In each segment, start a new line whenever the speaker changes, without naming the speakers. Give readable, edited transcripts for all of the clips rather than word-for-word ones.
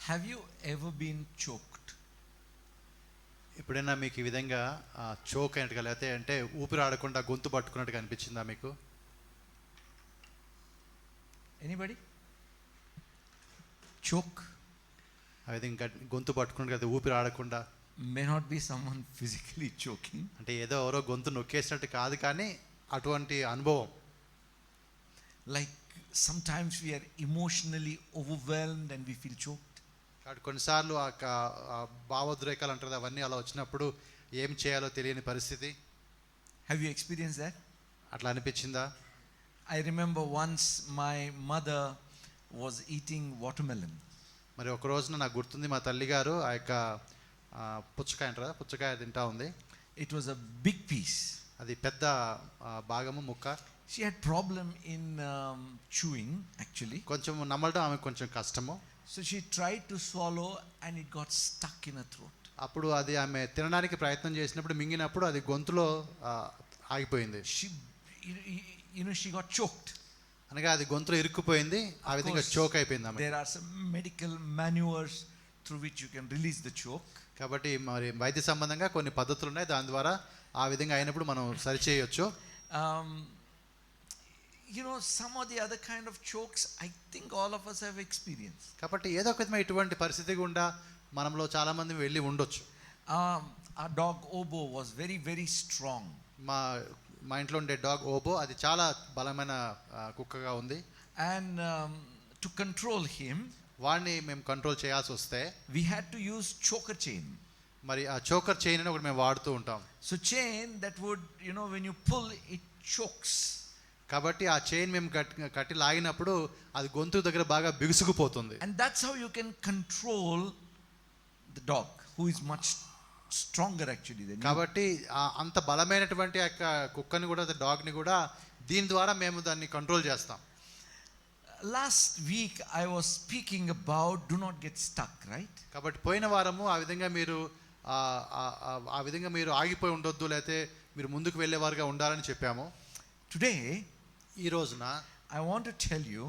Have you ever been choked?
ఎప్పుడైనా మీకు ఈ విధంగా చోక్ అయినట్టుగా లేకపోతే అంటే ఊపిరి ఆడకుండా గొంతు పట్టుకున్నట్టుగా అనిపించిందా మీకు?
Anybody? Choke
ఆ విధంగా గొంతు పట్టుకున్నట్టు కదా, ఊపిరి ఆడకుండా.
may not be someone physically choking.
అంటే ఏదో ఎవరో గొంతు నొక్కేసినట్టు కాదు, కానీ అటువంటి అనుభవం.
Like sometimes we are emotionally overwhelmed and we feel choked.
కాబట్టి కొన్నిసార్లు ఆ భావోద్రేకాలు అంటారు, అవన్నీ అలా వచ్చినప్పుడు ఏం చేయాలో తెలియని పరిస్థితి.
Have you experienced that?
అట్లా అనిపించిందా?
I remember once my mother was eating watermelon.
మరి ఒక రోజున నాకు గుర్తుంది, మా తల్లి గారు ఆ యొక్క పుచ్చకాయ అంటారా, పుచ్చకాయ తింటా ఉంది.
It was a big piece.
అది పెద్ద భాగము, ముక్క.
She had problem in chewing actually.
కొంచెం నమ్మడం ఆమె కొంచెం కష్టము.
So she tried to swallow and it got stuck in her throat.
అప్పుడు అది ఆమె తినడానికి ప్రయత్నం చేసినప్పుడు మింగినప్పుడు అది గొంతులో ఆగిపోయింది.
She got choked.
అనగా అది గొంతులో ఇరుక్కుపోయింది, ఆ విధంగా చోక్ అయిపోయింది ఆమె.
There are some medical maneuvers through which you can release the choke.
కాబట్టి మరి వైద్య సంబంధంగా కొన్ని పద్ధతులు ఉన్నాయి, దాని ద్వారా ఆ విధంగా అయినప్పుడు మనం సరిచేయొచ్చు.
Some of the other kind of chokes I think all of us have experienced.
కాబట్టి ఏదో ఒక విధమైన ఇటువంటి పరిస్థితి గుండా మనలో చాలా మంది వెళ్ళి ఉండొచ్చు.
Our dog Obo was very very strong.
మా ఇంట్లో ఉండే డాగ్ ఓబో, అది చాలా బలమైన కుక్కగా ఉంది.
And to control him,
వాడిని మేము కంట్రోల్ చేయాల్సి వస్తే
we had to use choker chain.
మరి ఆ చోకర్ చైన్ అని ఒకటి మేము వాడుతూ ఉంటాం.
So chain that would, when you pull it chokes.
కాబట్టి ఆ చైన్ మేము కట్టి లాగినప్పుడు అది గొంతు దగ్గర బాగా బిగుసుకుపోతుంది.
And that's how you can control the dog, who is much stronger actually than you.
కాబట్టి అంత బలమైనటువంటి యొక్క కుక్కని కూడా, డాగ్ని కూడా దీని ద్వారా మేము దాన్ని కంట్రోల్ చేస్తాం.
Last week I was speaking about do not get stuck, right?
కాబట్టి పోయిన వారము ఆ విధంగా మీరు ఆగిపోయి ఉండొద్దు, లేకపోతే మీరు ముందుకు వెళ్ళేవారుగా ఉండాలని చెప్పాము.
Today
ఈ రోజున
I want to tell you,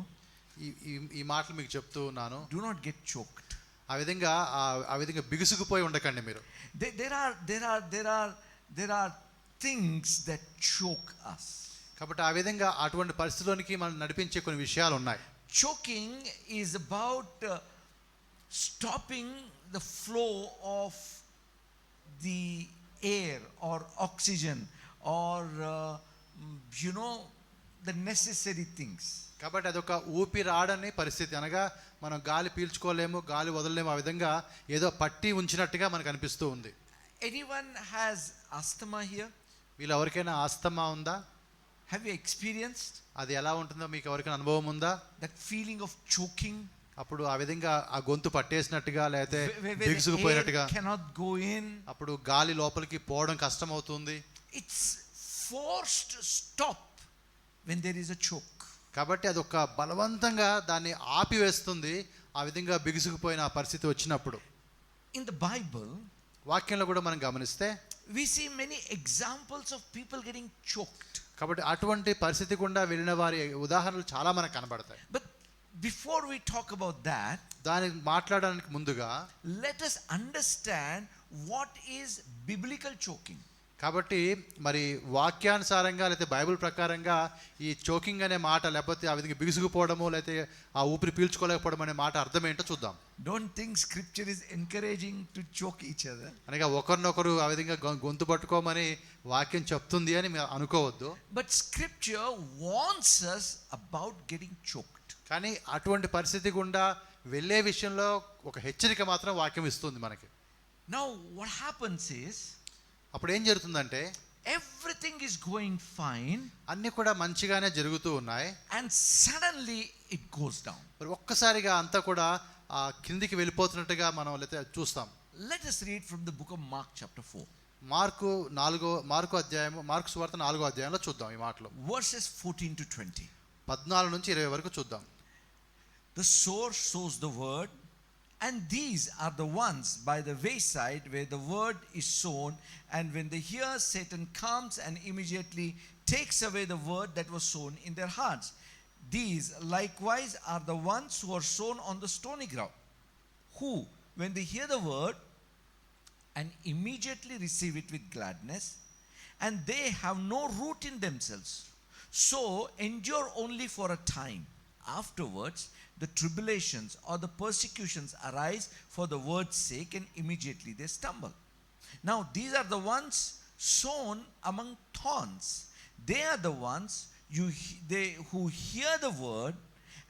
ఈ మాటలు మీకు చెప్తూ ఉన్నాను.
do not get choked.
ఆ విధంగా బిగుసుకుపోయి ఉండకండి మీరు.
There are things that choke us.
కాబట్టి ఆ విధంగా అటువంటి పరిస్థితిలోనికి మనం నడిపించే కొన్ని విషయాలు ఉన్నాయి.
Choking is about stopping the flow of the air or oxygen or the necessary things.
కాబట్టి అదొక ఊపిరాడని పరిస్థితి, అనగా మనం గాలి పీల్చుకోలేము, గాలి వదలలేము, ఆ విధంగా ఏదో పట్టి ఉంచినట్టుగా మనకు అనిపిస్తూ ఉంది.
Anyone has asthma here?
వీళ్ళు ఎవరికైనా ఆస్తమా ఉందా?
Have you experienced
అది ఎలా ఉంటుందో మీకు ఎవరికైనా అనుభవం ఉందా?
that feeling of choking?
అప్పుడు ఆ విధంగా ఆ గొంతు పట్టేసినట్టుగా లేకపోతే బిగుసుకుపోయినట్టుగా,
cannot go in,
అప్పుడు గాలి లోపలికి పోవడం కష్టం అవుతుంది.
It's forced to stop when there is a choke.
కాబట్టి అది ఒక బలవంతంగా దాన్ని ఆపివేస్తుంది ఆ విధంగా బిగుసుకుపోయిన ఆ పరిస్థితి వచ్చినప్పుడు.
In the Bible,
వాక్యంలో కూడా మనం గమనిస్తే
we see many examples of people getting choked.
కాబట్టి అటువంటి పరిస్థితి గుండా వెళ్ళిన వారి ఉదాహరణలు చాలా మనకు కనబడతాయి.
But before we talk about that,
దాని మాట్లాడడానికి ముందుగా
let us understand what is biblical choking.
కాబట్టి మరి వాక్యానుసారంగా లేకపోతే బైబిల్ ప్రకారంగా ఈ చోకింగ్ అనే మాట, లేకపోతే ఆ విధంగా బిగుసుకుపోవడము, లేకపోతే ఆ ఊపిరి పీల్చుకోలేకపోవడం అనే మాట అర్థం ఏంటో చూద్దాం.
Don't think scripture is encouraging to choke each other.
అనగా ఒకరినొకరు ఆ విధంగా గొంతు పట్టుకోమని వాక్యం చెప్తుంది అని మీరు అనుకోవద్దు.
But scripture warns us about getting choked.
కానీ అటువంటి పరిస్థితి గుండా వెళ్ళే విషయంలో ఒక హెచ్చరిక మాత్రం వాక్యం ఇస్తుంది మనకి.
Now what happens is,
అప్పుడు ఏం జరుగుతుందంటే
everything is going fine,
అన్నీ కూడా మంచిగానే జరుగుతూ ఉన్నాయి,
and suddenly it goes down.
మరి ఒక్కసారిగా అంతా కూడా కిందికి వెళ్ళిపోతున్నట్టుగా మనం చూస్తాం.
Let us read from the book of Mark chapter 4.
Mark సువార్త 4వ అధ్యాయంలో చూద్దాం ఈ మాటలు.
Verses 14 to 20.
14 నుంచి 20 వరకు చూద్దాం.
The sower sows the word, and these are the ones by the wayside where the word is sown, and when they hear, Satan comes and immediately takes away the word that was sown in their hearts. These likewise are the ones who are sown on the stony ground, who, when they hear the word and immediately receive it with gladness, and they have no root in themselves, so endure only for a time. Afterwards, the tribulations or the persecutions arise for the word's sake, and immediately they stumble. Now, these are the ones sown among thorns. They are the ones who hear the word,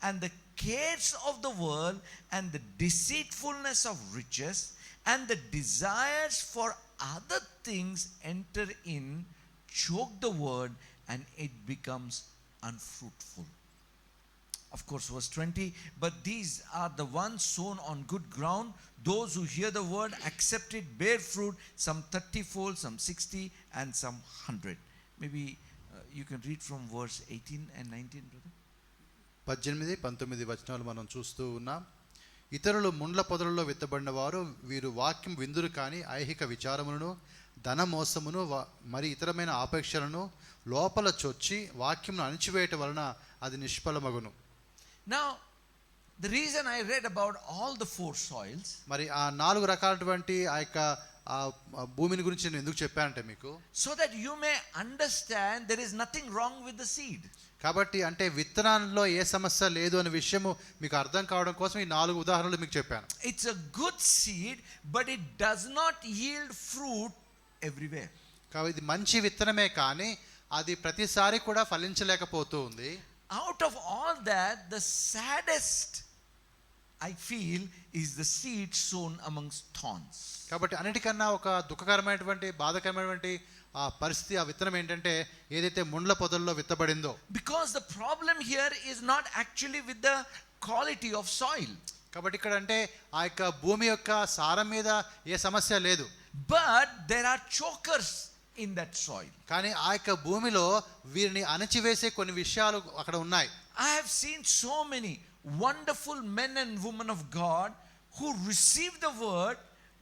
and the cares of the world and the deceitfulness of riches and the desires for other things enter in, choke the word, and it becomes unfruitful. Of course, verse 20, but these are the ones sown on good ground, those who hear the word, accept it, bear fruit, some 30-fold, some 60, and some 100. Maybe you can read from verse 18 and 19, brother.
18-19 వచనాలు మనం చూస్తూ ఉన్నాం. ఇతరులు ముండ్ల పొదలలో విత్తబడిన వారు, వీరు వాక్యం విందురు కానీ ఐహిక విచారములను, ధన మోసమును, మరి ఇతరమైన ఆపేక్షలను లోపల చొచ్చి వాక్యమును అణిచివేయటం వలన అది నిష్ఫలమగును.
Now, the reason I read about all the four soils,
మరి ఆ 4 రకాలటువంటి ఆ యొక్క భూమిని గురించి నేను ఎందుకు చెప్పానంటే మీకు,
so that you may understand there is nothing wrong with the seed.
కాబట్టి అంటే విత్తనాల్లో ఏ సమస్య లేదు అనే విషయము మీకు అర్థం కావడం కోసం ఈ 4 ఉదాహరణలు మీకు చెప్పాను.
It's a good seed, but it does not yield fruit everywhere.
కాబట్టి ఇది మంచి విత్తనమే కానీ అది ప్రతిసారి కూడా ఫలించలేకపోతూ ఉంది.
Out of all that, the saddest I feel is the seed sown amongst thorns.
కాబట్టి అన్నిటికన్నా ఒక దుఃఖకరమైనటువంటి బాధకరమైనటువంటి ఆ పరిస్థితి, ఆ విత్తనం ఏంటంటే ఏదైతే ముండ్ల పొదల్లో విత్తబడిందో.
Because the problem here is not actually with the quality of soil.
కాబట్టి ఇక్కడ అంటే ఆ యొక్క భూమి యొక్క సారం మీద ఏ సమస్య లేదు.
But there are chokers in that soil.
కానీ ఆ యొక్క భూమిలో వీరిని అణచివేసే కొన్ని విషయాలు అక్కడ ఉన్నాయి.
I have seen so many wonderful men and women of God who receive the word,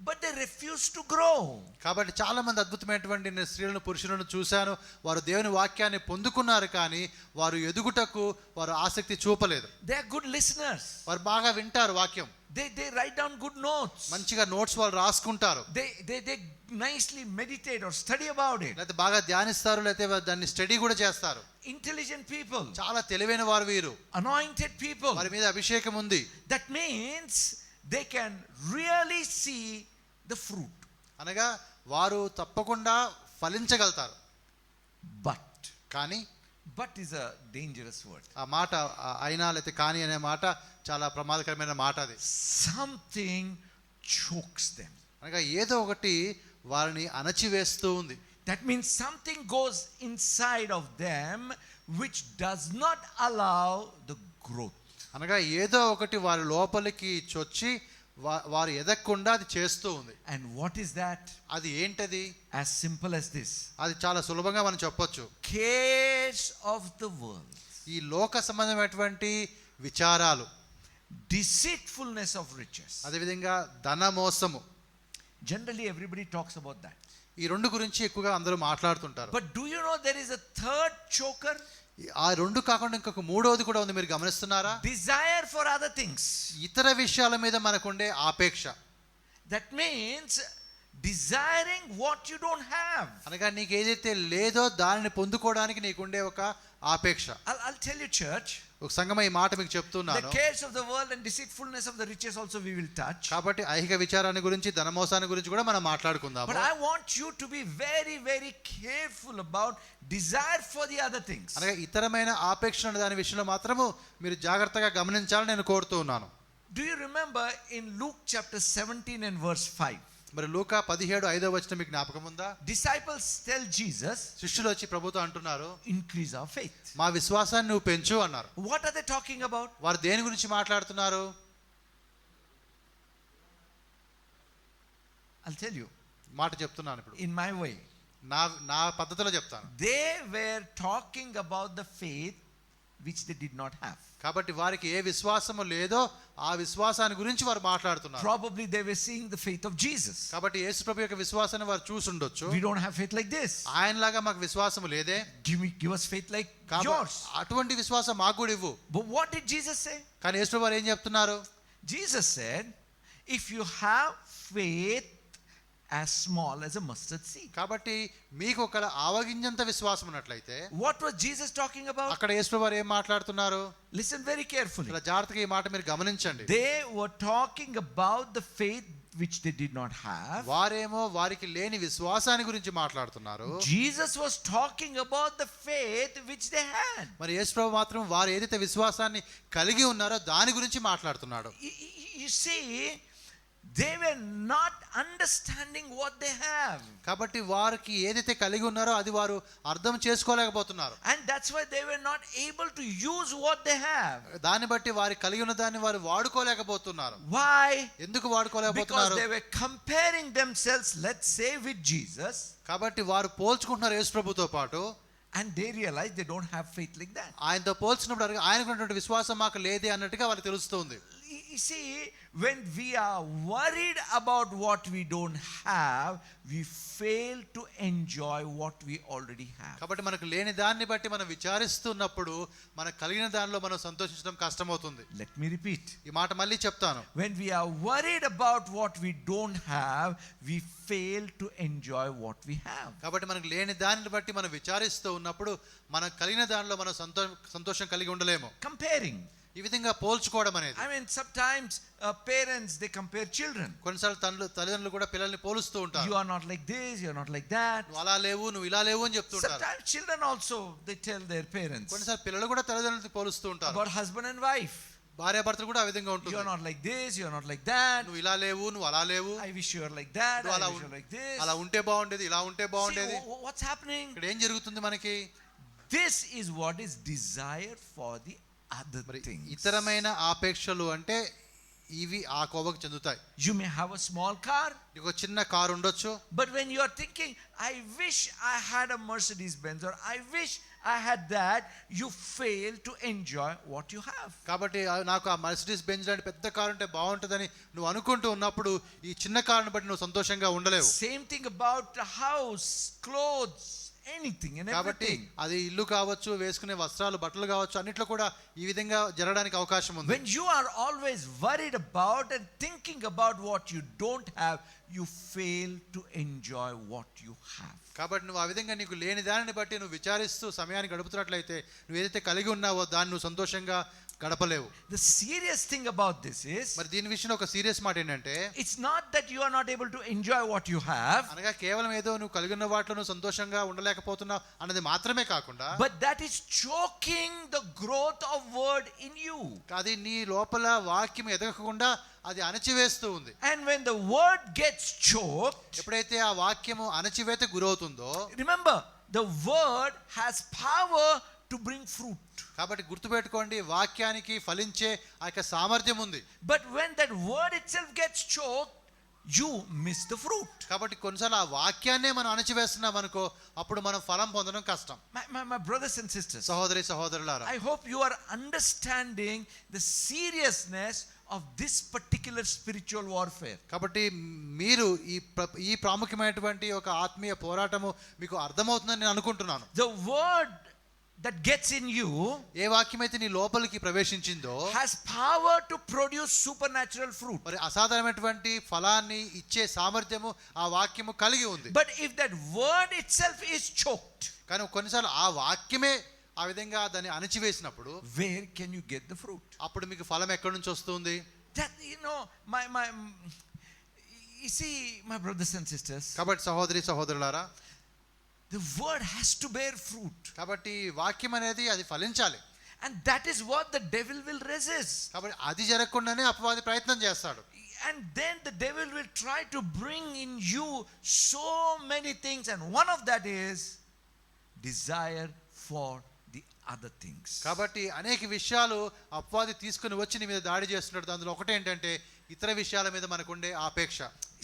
but they refuse to grow.
కాబట్టి చాలా మంది అద్భుతమైనటువంటి స్త్రీలను పురుషులను చూశాను, వారు దేవుని వాక్యాన్ని పొందుకున్నారు కానీ వారు ఎదుగుటకు వారు ఆసక్తి చూపలేదు.
They are good listeners.
వారు బాగా వింటారు వాక్యం,
They write down good notes.
మంచిగా నోట్స్ వాళ్ళు రాసుకుంటారు,
They nicely meditate or study about it.
లేకపోతే బాగా ధ్యానిస్తారు, లేకపోతే దాన్ని స్టడీ కూడా చేస్తారు.
Intelligent people,
చాలా తెలివైన వారు వీరు,
anointed people.
వారి మీద అభిషేకం ఉంది.
That means they can really see the fruit.
అనగా వారు తప్పకుండా ఫలించగలుగుతారు.
But is a dangerous word.
ఆ మాట అయినా లేకపోతే కానీ అనే మాట చాలా ప్రమాదకరమైన మాట. అది
something chokes them.
అనగా ఏదో ఒకటి వారిని అణచివేస్తూ ఉంది.
That means something goes inside of them which does not allow the growth.
అనగా ఏదో ఒకటి వారి లోపలికి చొచ్చి వారు ఎదగకుండా అది చేస్తూ ఉంది.
And what is that?
అది ఏంటది?
As simple as this.
అది చాలా సులభంగా మనం చెప్పొచ్చు.
Cares of the world.
ఈ లోక సంబంధమైనటువంటి విచారాలు,
deceitfulness of riches.
అదే విధంగా ధన మోసము.
Generally everybody talks about that.
ఈ రెండు గురించి ఎక్కువగా అందరూ మాట్లాడుతుంటారు.
But do you know there is a third choker?
ఆ రెండు కాకుండా ఇంకొక మూడోది కూడా ఉంది, మీరు గమనిస్తున్నారా?
Desire for other things.
ఇతర విషయాల మీద మనకుండే ఆపేక్ష.
That means desiring what you don't have.
అనగా నీకు ఏదైతే లేదో దానిని పొందుకోవడానికి నీకుండే ఒక ఆపేక్ష.
I'll tell you, church.
ఒక సంగమ ఈ మాట మీకు చెప్తున్నాను.
The cares of the world and deceitfulness of the riches also we will touch.
కాబట్టి ఐహిక విచారాన్ని గురించి, ధనమోసాన్ని గురించి కూడా మనం మాట్లాడుకుందాం.
But I want you to be very very careful about desire for the other things.
అనగా ఇతరమైన ఆపేక్ష అనే దాని విషయంలో మాత్రము మీరు జాగ్రత్తగా గమనించాలని నేను కోరుతూ ఉన్నాను.
Do you remember in Luke chapter 17 and verse 5?
మరి లూకా 17:5 వచనం మీకు జ్ఞాపకం ఉందా?
Disciples tell Jesus,
శిష్యులు వచ్చి ప్రభుతో అంటున్నారు,
increase our faith.
మా విశ్వాసాన్ని నువ్వు పెంచు అన్నారు.
What are they talking about?
వారు దేని గురించి మాట్లాడుతున్నారు?
I'll tell you.
మాట చెప్తున్నాను ఇప్పుడు
In my way.
నా పద్ధతిలో చెప్తాను.
They were talking about the faith which they did not have.
కాబట్టి వారికి ఏ విశ్వాసము లేదో ఆ విశ్వాసాన్ని గురించి వారు మాట్లాడుతున్నారు.
Probably they were seeing the faith of Jesus.
కాబట్టి యేసు ప్రభు యొక్క విశ్వాసాన్ని వారు చూసుండొచ్చు.
We don't have faith like this.
ఆయనలాగా మాకు విశ్వాసము లేదే.
Give us faith like yours.
అటువంటి విశ్వాసం మాకు కూడా ఇవ్వు.
But what did Jesus say?
కానీ యేసు ప్రభు ఏం చెప్తున్నారు?
Jesus said, if you have faith as small as a mustard seed.
కాబట్టి మీకు ఒక ఆవగింజంత విశ్వాసం ఉన్నట్లయితే,
What was Jesus talking about?
అక్కడ యేసుప్రభువారు ఏం మాట్లాడుతున్నారు?
Listen very carefully.
ఇలా జాగ్రత్తగా ఈ మాట మీరు గమనించండి.
They were talking about the faith which they did not have.
వారేమో వారికి లేని విశ్వాసాన్ని గురించి మాట్లాడుతున్నారు.
Jesus was talking about the faith which they had.
మరి యేసుప్రభు మాత్రం వారు ఏదైతే విశ్వాసాన్ని కలిగి ఉన్నారో దాని గురించి మాట్లాడుతున్నాడు.
You see, they were not understanding what they have.
కాబట్టి వారికి ఏదైతే కలిగి ఉన్నారో అది వారు అర్థం చేసుకోలేకపోతున్నారు.
And that's why they were not able to use what they have.
దాన్ని బట్టి వారి కలిగి ఉన్న దాన్ని వారు వాడుకోలేకపోతున్నారు.
Why?
ఎందుకు
Because
వాడుకోలేకపోతున్నారు?
they were comparing themselves, let's say, with Jesus.
కాబట్టి వారు పోల్చుకుంటున్నారు యేసు ప్రభుతో పాటు.
And they realize they don't have faith like that.
ఆయనతో పోల్చినప్పుడు ఆయనకున్నటువంటి విశ్వాసం మాకు లేదే అన్నట్టుగా వాళ్ళకి తెలుస్తుంది.
You see, when we are worried about what we don't have, we fail to enjoy what we already have.
కాబట్టి మనకు లేని దాన్ని బట్టి మనం విచారిస్తున్నప్పుడు మనకు కలిగిన దానిలో మనం సంతోషించడం కష్టమవుతుంది.
Let me repeat.
ఈ మాట మళ్ళీ చెప్తాను.
When we are worried about what we don't have, we fail to enjoy what we have.
కాబట్టి మనకు లేని దానిని బట్టి మనం విచారిస్తూ ఉన్నప్పుడు మనకు కలిగిన దానిలో మనం సంతోషం కలిగి ఉండలేము.
Comparing.
ఈ విధంగా పోల్చుకోవడం అనేది.
I mean, sometimes parents, they compare children.
కొన్నిసార్లు తల్లిదండ్రులు కూడా పిల్లల్ని పోలుస్తూ ఉంటారు.
You are not like this, you are not like that.
నువ్వు అలా లేవు, నువ్వు ఇలా లేవు అని చెప్తుంటారు.
Sometimes children also, they tell their parents
కొన్నిసార్లు పిల్లలు కూడా తల్లిదండ్రులతో పోలుస్తూ ఉంటారు.
about husband and wife.
భార్యాభర్తలు కూడా ఆ విధంగా
You
ఉంటుంది.
are not like this, you are not like that.
నువ్వు ఇలా లేవు, నువ్వు అలా లేవు,
I wish you were like that,
నువ్వు
I wish you were like this.
అలా ఉంటే బాగుండేది, ఇలా ఉంటే బాగుండేది.
See, what's happening?
ఇక్కడ ఏం జరుగుతుంది మనకి?
This is what is desired for the other things.
ఇతరమైన ఆపేక్షలు అంటే ఇవి ఆ కోవకు చెందుతాయి.
You may have a small car,
నీకు చిన్న కారు ఉండొచ్చు.
but when you are thinking, I wish I had a Mercedes Benz, or I wish I had that, you fail to enjoy what you have.
కాబట్టి నాకు ఆ Mercedes Benz లాంటి పెద్ద car ఉంటే బాగుంటుందని నువ్వు అనుకుంటూ ఉన్నప్పుడు ఈ చిన్న కారుని బట్టి నువ్వు సంతోషంగా ఉండలేవు.
Same thing about the house, clothes, anything and
కాబట్టి
everything.
అది ఇల్లు కావచ్చు, వేసుకునే వస్త్రాలు, బట్టలు కావచ్చు, అన్నిట్లో కూడా ఈ విధంగా జరగడానికి అవకాశం ఉంది.
When you are always worried about and thinking about what you don't have, you fail to enjoy what you have.
కాబట్టి నువ్వు ఆ విధంగా నీకు లేని దానిని బట్టి నువ్వు విచారిస్తూ సమయాన్ని గడుపుతున్నట్లయితే నువ్వు ఏదైతే కలిగి ఉన్నావో దాన్ని నువ్వు సంతోషంగా గడపలేవు.
The serious thing about this is,
మరి దీని విషయంలో ఒక సీరియస్ మాట ఏంటంటే,
it's not that you are not able to enjoy what you have,
అనగా కేవలం ఏదో నువ్వు కలిగి ఉన్న వాటిలో నువ్వు సంతోషంగా ఉండలేకపోతున్నావు అన్నది మాత్రమే కాకుండా,
but that is choking the growth of word in you.
అది నీ లోపల వాక్యం ఎదగకుండా అది అణచివేస్తూ ఉంది.
And when the word gets choked,
ఎప్పుడైతే ఆ వాక్యము అణచివేత గురవుతుందో,
remember, the word has power to bring fruit.
కాబట్టి గుర్తుపెట్టుకోండి, వాక్యానికి ఫలించే ఆ యొక్క సామర్థ్యం ఉంది.
But when that word itself gets choked, you miss the fruit.
కాబట్టి కొన్నిసార్లు ఆ వాక్యాన్నే మనం అణచివేస్తున్నాం అనుకో, అప్పుడు మనం ఫలం పొందడం కష్టం.
My brothers and sisters,
సహోదరి సహోదరులారా,
I hope you are understanding the seriousness of this particular spiritual warfare.
కాబట్టి మీరు ఈ ప్రాముఖ్యమైనటువంటి ఒక ఆత్మీయ పోరాటము మీకు అర్థమవుతుందని నేను అనుకుంటున్నాను.
The word that gets in you
ఏ వాక్యం అయితే నీ లోపలికి ప్రవేశించిందో
has power to produce supernatural fruit.
మరి అసాధారణమైనటువంటి ఫలాన్ని ఇచ్చే సామర్థ్యము ఆ వాక్యము కలిగి ఉంది.
But if that word itself is choked,
కానీ కొన్నిసార్లు ఆ వాక్యమే ఆ విధంగా దాన్ని అణచివేసినప్పుడు,
where can you get the fruit?
అప్పుడు మీకు ఫలం ఎక్కడి నుంచి వస్తుంది?
That, you see, my brothers and sisters,
కాబట్టి సహోదరి సహోదరులారా,
the word has to bear fruit.
కాబట్టి వాక్యం అనేది అది ఫలించాలి.
And that is what the devil will resist.
కాబట్టి అది జరగకుండానే అపవాది ప్రయత్నం చేస్తాడు.
And then the devil will try to bring in you so many things, and one of that is desire for the other things.
కాబట్టి అనేక విషయాలు అపవాది తీసుకుని వచ్చి నీ మీద దాడి చేస్తున్నాడు. అందులో ఒకటి ఏంటంటే ఇతర విషయాల మీద మనకుండే ఆపేక్ష.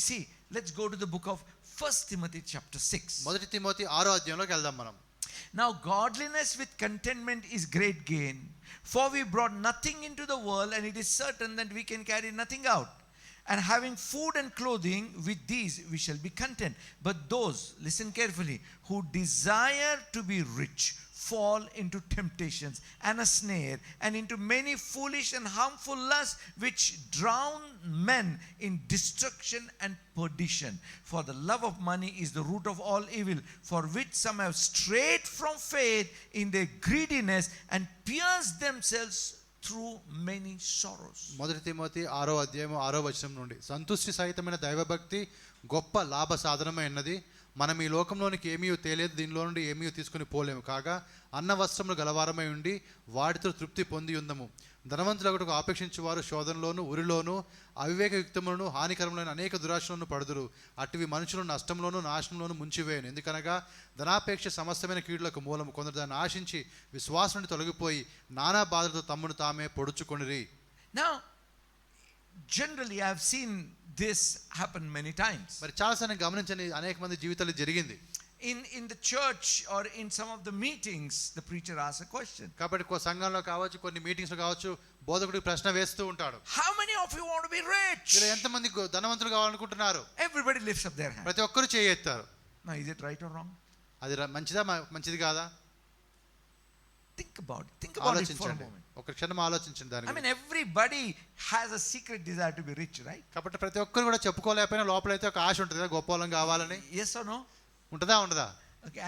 See, let's go to the book of 1 Timothy chapter 6.
మొదటి తిమోతి 6వ అధ్యాయంలోకి వెళ్దాం మనం.
Now godliness with contentment is great gain, for we brought nothing into the world, and it is certain that we can carry nothing out. And having food and clothing, with these we shall be content. But those, listen carefully, who desire to be rich fall into temptations and a snare, and into many foolish and harmful lusts, which drown men in destruction and perdition. For the love of money is the root of all evil, for which some have strayed from faith in their greediness and pierced themselves through many sorrows.
మొదటి Timothy 6వ అధ్యాయము 6వ వచనం నుండి, సంతుష్టి సహితమైన దైవభక్తి గొప్ప లాభ సాధనమైనది. మనం ఈ లోకంలోనికి ఏమీ తేలేదు, దీనిలో నుండి ఏమీ తీసుకుని పోలేము. కాగా అన్న వస్త్రములు గలవారమై ఉండి వాటితో తృప్తి పొంది ఉందము. ధనవంతులకు ఆపేక్షించు వారు శోధనలోను ఉరిలోను అవివేకయుక్తములను హానికరములైన అనేక దురాశలను పడుదురు. అటువి మనుషులను నష్టంలోను నాశనంలోను ముంచివేయను. ఎందుకనగా ధనాపేక్ష సమస్తమైన కీడులకు మూలము. కొందరు దాన్ని ఆశించి విశ్వాసం నుండి తొలగిపోయి నానా బాధలతో తమ్మును తామే పొడుచుకొనిరి.
Now, generally I have seen this happen many times.
మరి చాలాసార్లు గమనించని అనేక మంది జీవితాలు జరిగింది.
In the church or in some of the meetings, the preacher asks a question.
కాబట్టి సంఘంలో కావచ్చు, కొన్ని మీటింగ్స్ లో కావచ్చు, బోధకుడికి ప్రశ్న వేస్తూ ఉంటాడు.
How many of you want to be rich?
మీరు ఎంతమంది ధనవంతులు కావాలనుకుంటున్నారు?
Everybody lifts up their hand.
ప్రతి ఒక్కరు చేయి ఎత్తారు.
Now, is it right or wrong?
అది మంచిదా మంచిది కాదా?
Think about it for a moment.
ఒక క్షణం ఆలోచించండి దాని
I mean,
గురించి.
everybody has a secret desire to be rich, right?
కాబట్టి ప్రతి ఒక్కరు కూడా చెప్పుకోలేకపోయినా లోపలైతే ఒక ఆశ ఉంటుంది కదా, గొప్పవాళ్ళం కావాలని.
Yes or no?
ఉంటుందా ఉండదా?
Okay,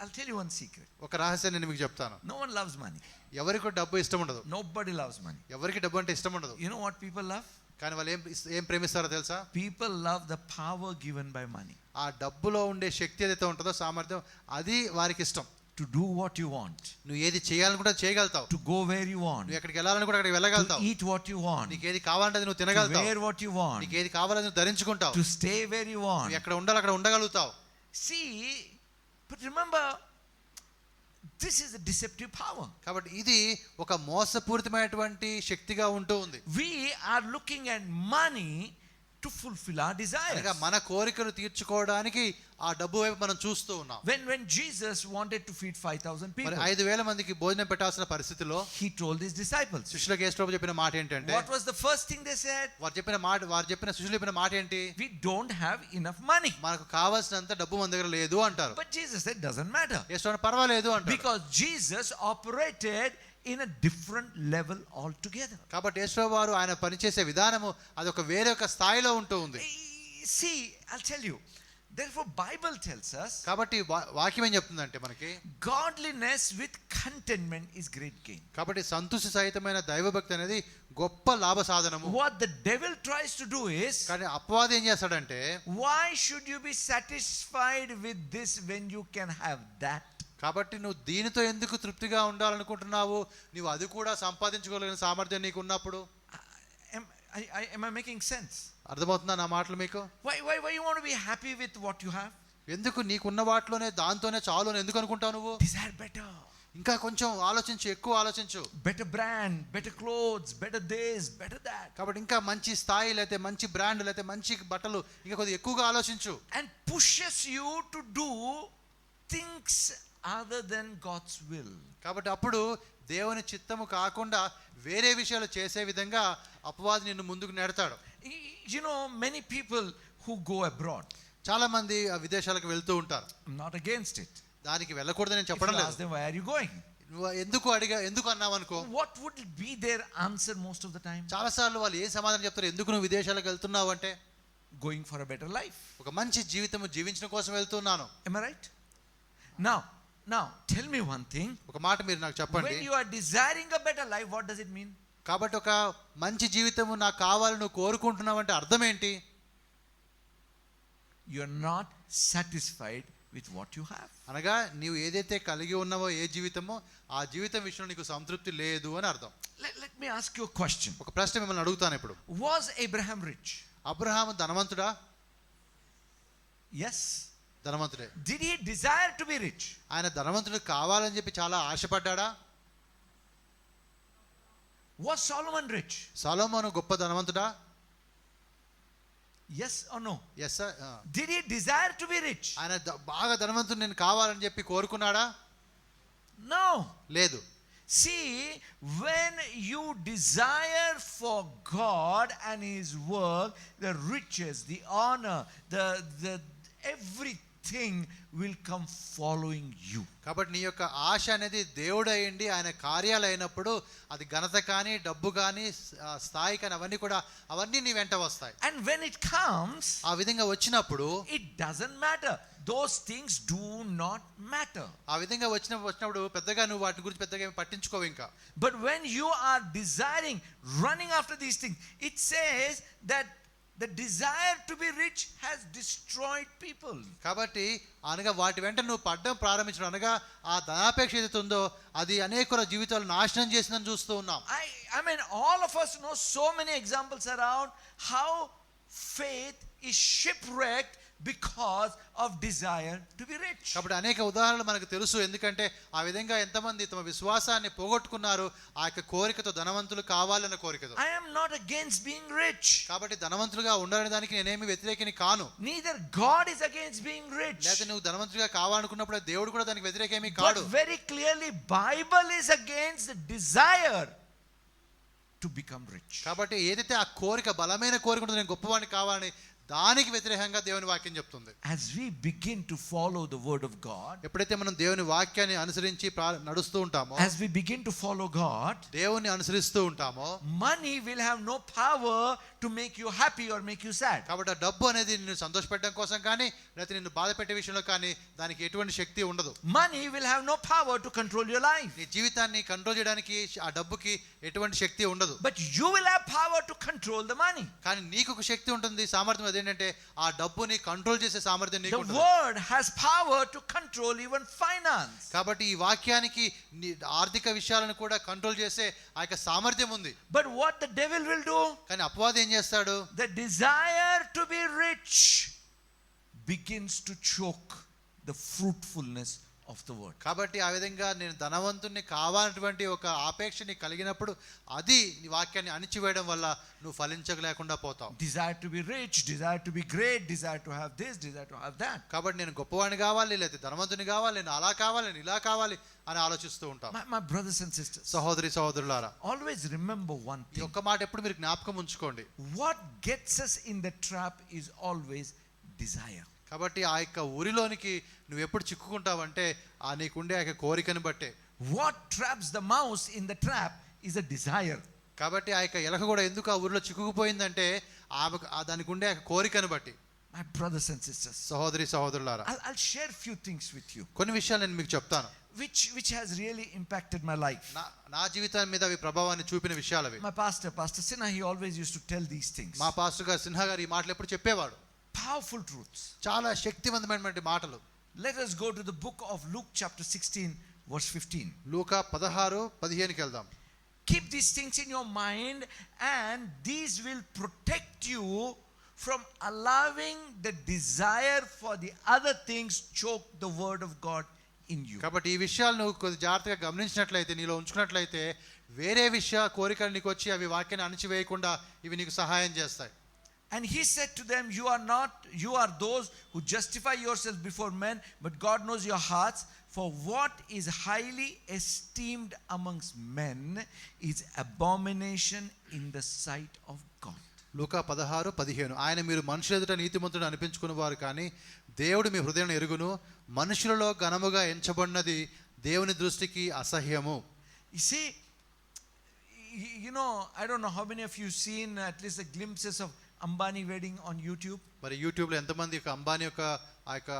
I'll tell you one secret.
ఒక రహస్యాన్ని నేను మీకు చెప్తాను.
No one loves money.
ఎవరికి డబ్బు ఇష్టం ఉండదు.
Nobody loves money.
ఎవరికి డబ్బు అంటే ఇష్టం ఉండదు.
You know what people love?
కానీ వాళ్ళు ఏం ప్రేమిస్తారో తెలుసా?
People love the power given by money.
ఆ డబ్బులో ఉండే శక్తి ఏదైతే ఉంటుందో, సామర్థ్యం, అది వారికి ఇష్టం.
To do what you want.
నువ్వు ఏది చేయాలనుకుంటే చేయగలుగుతావు.
To go where you want.
నువ్వు ఎక్కడికి వెళ్ళాలని కూడా అక్కడికి వెళ్ళగలుగుతావు.
To eat what you want.
నీకు ఏది కావాలంటే నువ్వు తినగలుగుతావు.
To wear what you want.
నీకు ఏది కావాలని నువ్వు ధరించుకుంటావు.
To stay where you want.
నువ్వు ఎక్కడ ఉండాలి అక్కడ ఉండగలుగుతావు.
See, but remember, this is a deceptive power.
కాబట్టి ఇది ఒక మోసపూరితమైనటువంటి శక్తిగా ఉంటూ ఉంది.
We are looking at money to fulfill our desires.
అనగా మన కోరికను తీర్చుకోవడానికి ఆ డబ్బు వైపు మనం చూస్తూ ఉన్నాం.
When Jesus wanted to feed 5,000 people,
మరి 5,000 మందికి భోజనం పెట్టాల్సిన పరిస్థితిలో
he told his disciples.
శిష్యులకు యేసు ప్రభువు చెప్పిన మాట ఏంటంటే,
What was the first thing they said?
వారు చెప్పిన శిష్యులు చెప్పిన మాట ఏంటి?
We don't have enough money.
మనకు కావాల్సినంత డబ్బు మన దగ్గర లేదు అంటారు.
But Jesus said, doesn't matter.
యేసు ప్రభువు పర్వాలేదు అంటారు.
Because Jesus operated in a different level altogether.
కాబట్టి యేసు ప్రభువు వారు ఆయన పనిచేసే విధానము అది ఒక వేరే ఒక స్థాయిలో ఉంటూ ఉంది.
See, I'll tell you. Therefore, Bible tells us,
కాబట్టి వాక్యం ఏం చెప్తుందంటే మనకి,
godliness with contentment is great gain.
కాబట్టి సంతోష సహితమైన దైవభక్తి అనేది గొప్ప లాభ సాధనము.
What the devil tries to do is,
కానీ అపవాది ఏం చేస్తాడంటే,
why should you be satisfied with this when you can have that?
కాబట్టి నువ్వు దీనితో ఎందుకు తృప్తిగా ఉండాలనుకుంటున్నావు? నువ్వు అది కూడా సంపాదించుకోగలిగిన సామర్థ్యం నీకు ఉన్నప్పుడు.
Am I making sense?
అర్థమవుతుందా నా మాటలు మీకు?
Why you want to be happy with what you have?
ఎందుకు నీకున్న వాటిలోనే దాంతోనే చాలు అని ఎందుకు అనుకుంటావు నువ్వు?
Desire better.
ఇంకా కొంచెం ఆలోచించు, ఎక్కువ ఆలోచించు.
Better brand, better clothes, better this, better that.
కాబట్టి ఇంకా మంచి స్థాయి, లేతే మంచి బ్రాండ్, లేతే మంచి బట్టలు, ఇంకా కొద్దిగా ఎక్కువగా ఆలోచించు.
And pushes you to do things other than God's will.
కాబట్టి అప్పుడు దేవుని చిత్తము కాకుండా వేరే విషయాలు చేసే విధంగా అపవాది నిన్ను ముందుకు నెడతాడు.
You know, many people who go abroad,
చాలా మంది ఆ విదేశాలకు వెళ్తూ ఉంటారు.
I'm not against it.
దానికి వెళ్ళకూడదని నేను చెప్పడం లేదు.
Ask them, why are you going?
నువ్వు ఎందుకు అన్నావు అనుకో,
What would be their answer most of the time?
చాలా సార్లు వాళ్ళు ఏ సమాధానం చెప్తారు, ఎందుకు నువ్వు విదేశాలకు వెళ్తున్నావు అంటే,
Going for a better life.
ఒక మంచి జీవితం జీవించడం కోసం వెళ్తున్నాను.
Am I right? Now tell me one thing.
ఒక మాట మీరు నాకు చెప్పండి.
When you are desiring a better life, what does it mean?
కాబట్టి ఒక మంచి జీవితం నాకు కావాలని నువ్వు కోరుకుంటున్నావు అంటే అర్థం ఏంటి?
You are not satisfied with what you have.
అనగా నీవు ఏదైతే కలిగి ఉన్నావో ఏ జీవితమో ఆ జీవితం విషయంలో నీకు సంతృప్తి లేదు అని అర్థం.
Let me ask you a question.
ఒక ప్రశ్న మిమ్మల్ని అడుగుతాను ఇప్పుడు.
Was Abraham rich?
Abraham ధనవంతుడా?
Yes.
ధనవంతుడే.
Did he desire to be rich?
ఆయన ధనవంతుడు కావాలని చెప్పి చాలా ఆశపడ్డాడా?
Was Solomon rich?
సొలొమోను గొప్ప ధనవంతుడా?
Yes or no?
yes sir.
Did he desire to be rich?
ఆయన బాగా ధనవంతుడు నేను కావాలని చెప్పి కోరుకున్నాడా?
No.
లేదు.
See, when you desire for God and His work, the riches, the honor, the everything thing will come following you.
కాబట్టి నీ యొక్క ఆశ అనేది దేవుడు అయ్యండి ఆయన కార్యాలు అయినప్పుడు అది ఘనత కానీ డబ్బు కానీ స్థాయి కానీ అవన్నీ నీ వెంట వస్తాయి.
And when it comes,
ఆ విధంగా వచ్చినప్పుడు
it doesn't matter. Those things do not matter.
ఆ విధంగా వచ్చినప్పుడు పెద్దగా నువ్వు వాటి గురించి పెద్దగా ఏమి పట్టించుకోవు ఇంకా.
But when you are desiring, running after these things, it says that the desire to be rich has destroyed people.
కాబట్టి అనగా వాటి వెంట నువ్వు పడ్డం ప్రారంభించడం అనగా ఆ ధనాపేక్ష ఏదైతే ఉందో అది అనేకుల జీవితాలు నాశనం చేసిందని చూస్తూ ఉన్నాం.
I mean, all of us know so many examples around how faith is shipwrecked because of desire to be rich.
కాబట్టి అనేక ఉదాహరణలు మనకు తెలుసు, ఎందుకంటే ఆ విధంగా ఎంతమంది తమ విశ్వాసాన్ని పోగొట్టుకున్నారు ఆ యొక్క కోరికతో, ధనవంతులు కావాలన్న కోరికతో.
I am not against being rich.
కాబట్టి ధనవంతులుగా ఉండాలనే దానికి నేనేమి వ్యతిరేకిని కాను.
Neither God is against being rich.
లేదా నువ్వు ధనవంతులుగా కావాలనుకున్నప్పుడు దేవుడు కూడా దానికి వ్యతిరేకమీ
But
కాడు.
very clearly Bible is against the desire to become rich.
కాబట్టి ఏదైతే ఆ కోరిక బలమైన కోరిక ఉంటుందో నేను గొప్పవాడిని కావాలని దానికి వ్యతిరేకంగా దేవుని వాక్యం చెప్తుంది.
As we begin to follow the word of God,
ఎప్పుడైతే మనం దేవుని వాక్యాన్ని అనుసరించి నడుస్తూ ఉంటామో,
as we begin to follow God,
దేవుని అనుసరిస్తూ ఉంటామో,
money will have no power to make you happy or make you sad.
కాబట్టి ఆ డబ్బు అనేది నిన్ను సంతోషపెట్టడం కోసం కానీ లేకపోతే నిన్ను బాధ పెట్టే విషయంలో కానీ దానికి ఎటువంటి శక్తి ఉండదు.
Money will have no power to control your life.
నీ జీవితాన్ని కంట్రోల్ చేయడానికి ఆ డబ్బుకి ఎటువంటి శక్తి ఉండదు.
But you will have power to control the money.
కానీ నీకు ఒక శక్తి ఉంటుంది, సామర్థ్యం. అదేంటంటే ఆ డబ్బుని కంట్రోల్ చేసే సామర్థ్యం నీకు ఉంటుంది.
The word has power to control even finance.
కాబట్టి ఈ వాక్యానికి ఆర్థిక విషయాలను కూడా కంట్రోల్ చేసే ఆ యొక్క సామర్థ్యం ఉంది.
But what the devil will do?
కానీ అపవాది ఏం చేస్తాడు?
The desire to be rich begins to choke the fruitfulness of the word.
కాబట్టి ఆ విధంగా నేను ధనవంతుని కావాలన్నటువంటి ఒక ఆపేక్షని కలిగినప్పుడు అది నీ వాక్యాన్ని అణిచివేయడం వల్ల నువ్వు ఫలించలేకుండా పోతావు.
Desire to be rich, desire to be great, desire to have this, desire to have that.
కాబట్టి నేను గొప్పవాడిని కావాలి, లేకపోతే ధనవంతుని కావాలి, నేను అలా కావాలి, నేను ఇలా కావాలి అని ఆలోచిస్తూ ఉంటాం.
My brothers and sisters,
సహోదరి సహోదరులారా,
always remember one
ఈ
thing.
ఒక్క మాట ఎప్పుడు మీరు జ్ఞాపకం ఉంచుకోండి.
What gets us in the trap is always desire.
కాబట్టి ఆ యొక్క ఊరిలోనికి నువ్వు ఎప్పుడు చిక్కుకుంటావంటే ఆ నీకుండే ఆ యొక్క కోరికను బట్టే.
What traps the mouse in the trap is a desire.
కాబట్టి ఆ యొక్క ఎలక కూడా ఎందుకు ఆ ఊరిలో చిక్కుకుపోయిందంటే దానికి ఉండే ఆ కోరికను బట్టి.
My brothers and sisters,
సహోదరి సహోదరులారా,
I'll share few things with you
కొన్ని విషయాలు నేను మీకు చెప్తాను
which has really impacted my life.
నా జీవితం మీద అవి ప్రభావాన్ని చూపిన విషయాలు అవి.
My pastor Sinha, he always used to tell these things.
మా పాస్టర్ గారు సిన్హా గారు ఈ మాటలు ఎప్పుడు చెప్పేవాడు.
Powerful truths.
చాలా శక్తివంతమైనటువంటి మాటలు.
Let us go to the book of Luke chapter 16 verse 15.
లూకా 16:15కి వెళ్దాం.
Keep these things in your mind and these will protect you from allowing the desire for the other things choke the word of God in you.
కాబట్టి ఈ విషయాలు నువ్వు కొద్ది జాగ్రత్తగా గమనించినట్లయితే, నీలో ఉంచుకున్నట్లయితే వేరే కోరికలు నీకు వచ్చి అవి వాక్యాన్ని అణిచివేయకుండా ఇవి నీకు సహాయం చేస్తాయి.
And he said to them, you are those who justify yourselves before men, but God knows your hearts. For what is highly esteemed amongst men is abomination in the sight of God.
లూకా 16:15. ఆయన మీరు మనుషుల ఎదుట నీతిమంతుడు అనిపించుకునేవారు కానీ దేవుడు మీ హృదయాన్ని ఎరుగును, మనుషులలో ఘనముగా ఎంచబడినది దేవుని దృష్టికి అసహ్యము.
You see, I don't know how many of you seen at least the glimpses of Ambani wedding on YouTube.
మరి యూట్యూబ్లో ఎంతమంది అంబానీ యొక్క ఆ యొక్క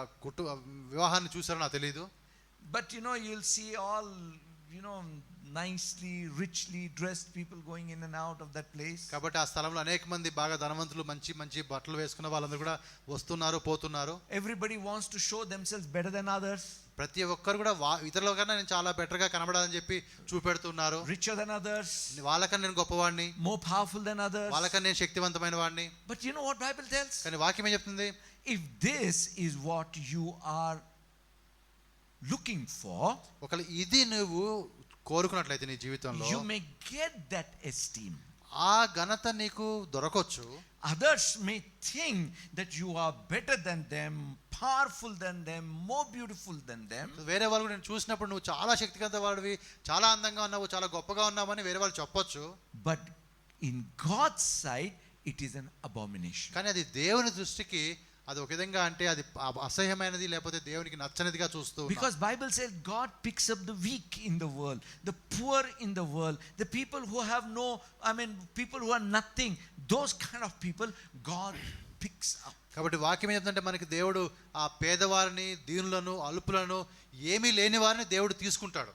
వివాహాన్ని చూసారో నాకు తెలియదు.
But you'll see all nicely, richly dressed people going in and out of that place.
కాబట్టి ఆ స్థలంలో అనేక మంది బాగా ధనవంతులు మంచి మంచి బట్టలు వేసుకున్న వాళ్ళందరూ కూడా వస్తున్నారు పోతున్నారు.
Everybody wants to show themselves better than others.
ప్రతి ఒక్కరు కూడా ఇతరుల కన్నా నేను చాలా బెటర్ గా కనబడాలని చెప్పి చూపెడుతున్నారు.
Richer than others.
వాళ్ళకన్నా నేను గొప్పవాడిని.
More powerful than others.
వాళ్ళకన్నా నేను శక్తివంతమైన వాడిని.
But you know what Bible tells?
కానీ వాక్యం ఏం చెప్తుంది?
If this is what you are looking for,
ఒకవేళ ఇది నువ్వు కోరుకున్నట్లయితే నీ జీవితంలో,
you may get that esteem.
ఆ ఘనత నీకు దొరకొచ్చు.
Others may think that you are better than them, powerful than them, more beautiful than them.
వేరే వాళ్ళు నేను చూసినప్పుడు నువ్వు చాలా శక్తివంత వాడివి, చాలా అందంగా ఉన్నావు, చాలా గొప్పగా ఉన్నావని వేరే వాళ్ళు చెప్పొచ్చు.
But in God's sight it is an abomination.
కానీ అది దేవుని దృష్టికి అది ఒక విధంగా అంటే అది అసహ్యమైనది లేకపోతే దేవునికి నచ్చనిదిగా చూస్తూ ఉన్నాం.
Because Bible says God picks up the weak in the world, the poor in the world, the people who have no, people who are nothing, those kind of people God picks up.
కాబట్టి వాక్యం ఏం చెప్తుందంటే మనకి దేవుడు ఆ పేదవారిని, దీనులను, అల్పులను, ఏమీ లేని వారిని దేవుడు తీసుకుంటాడు.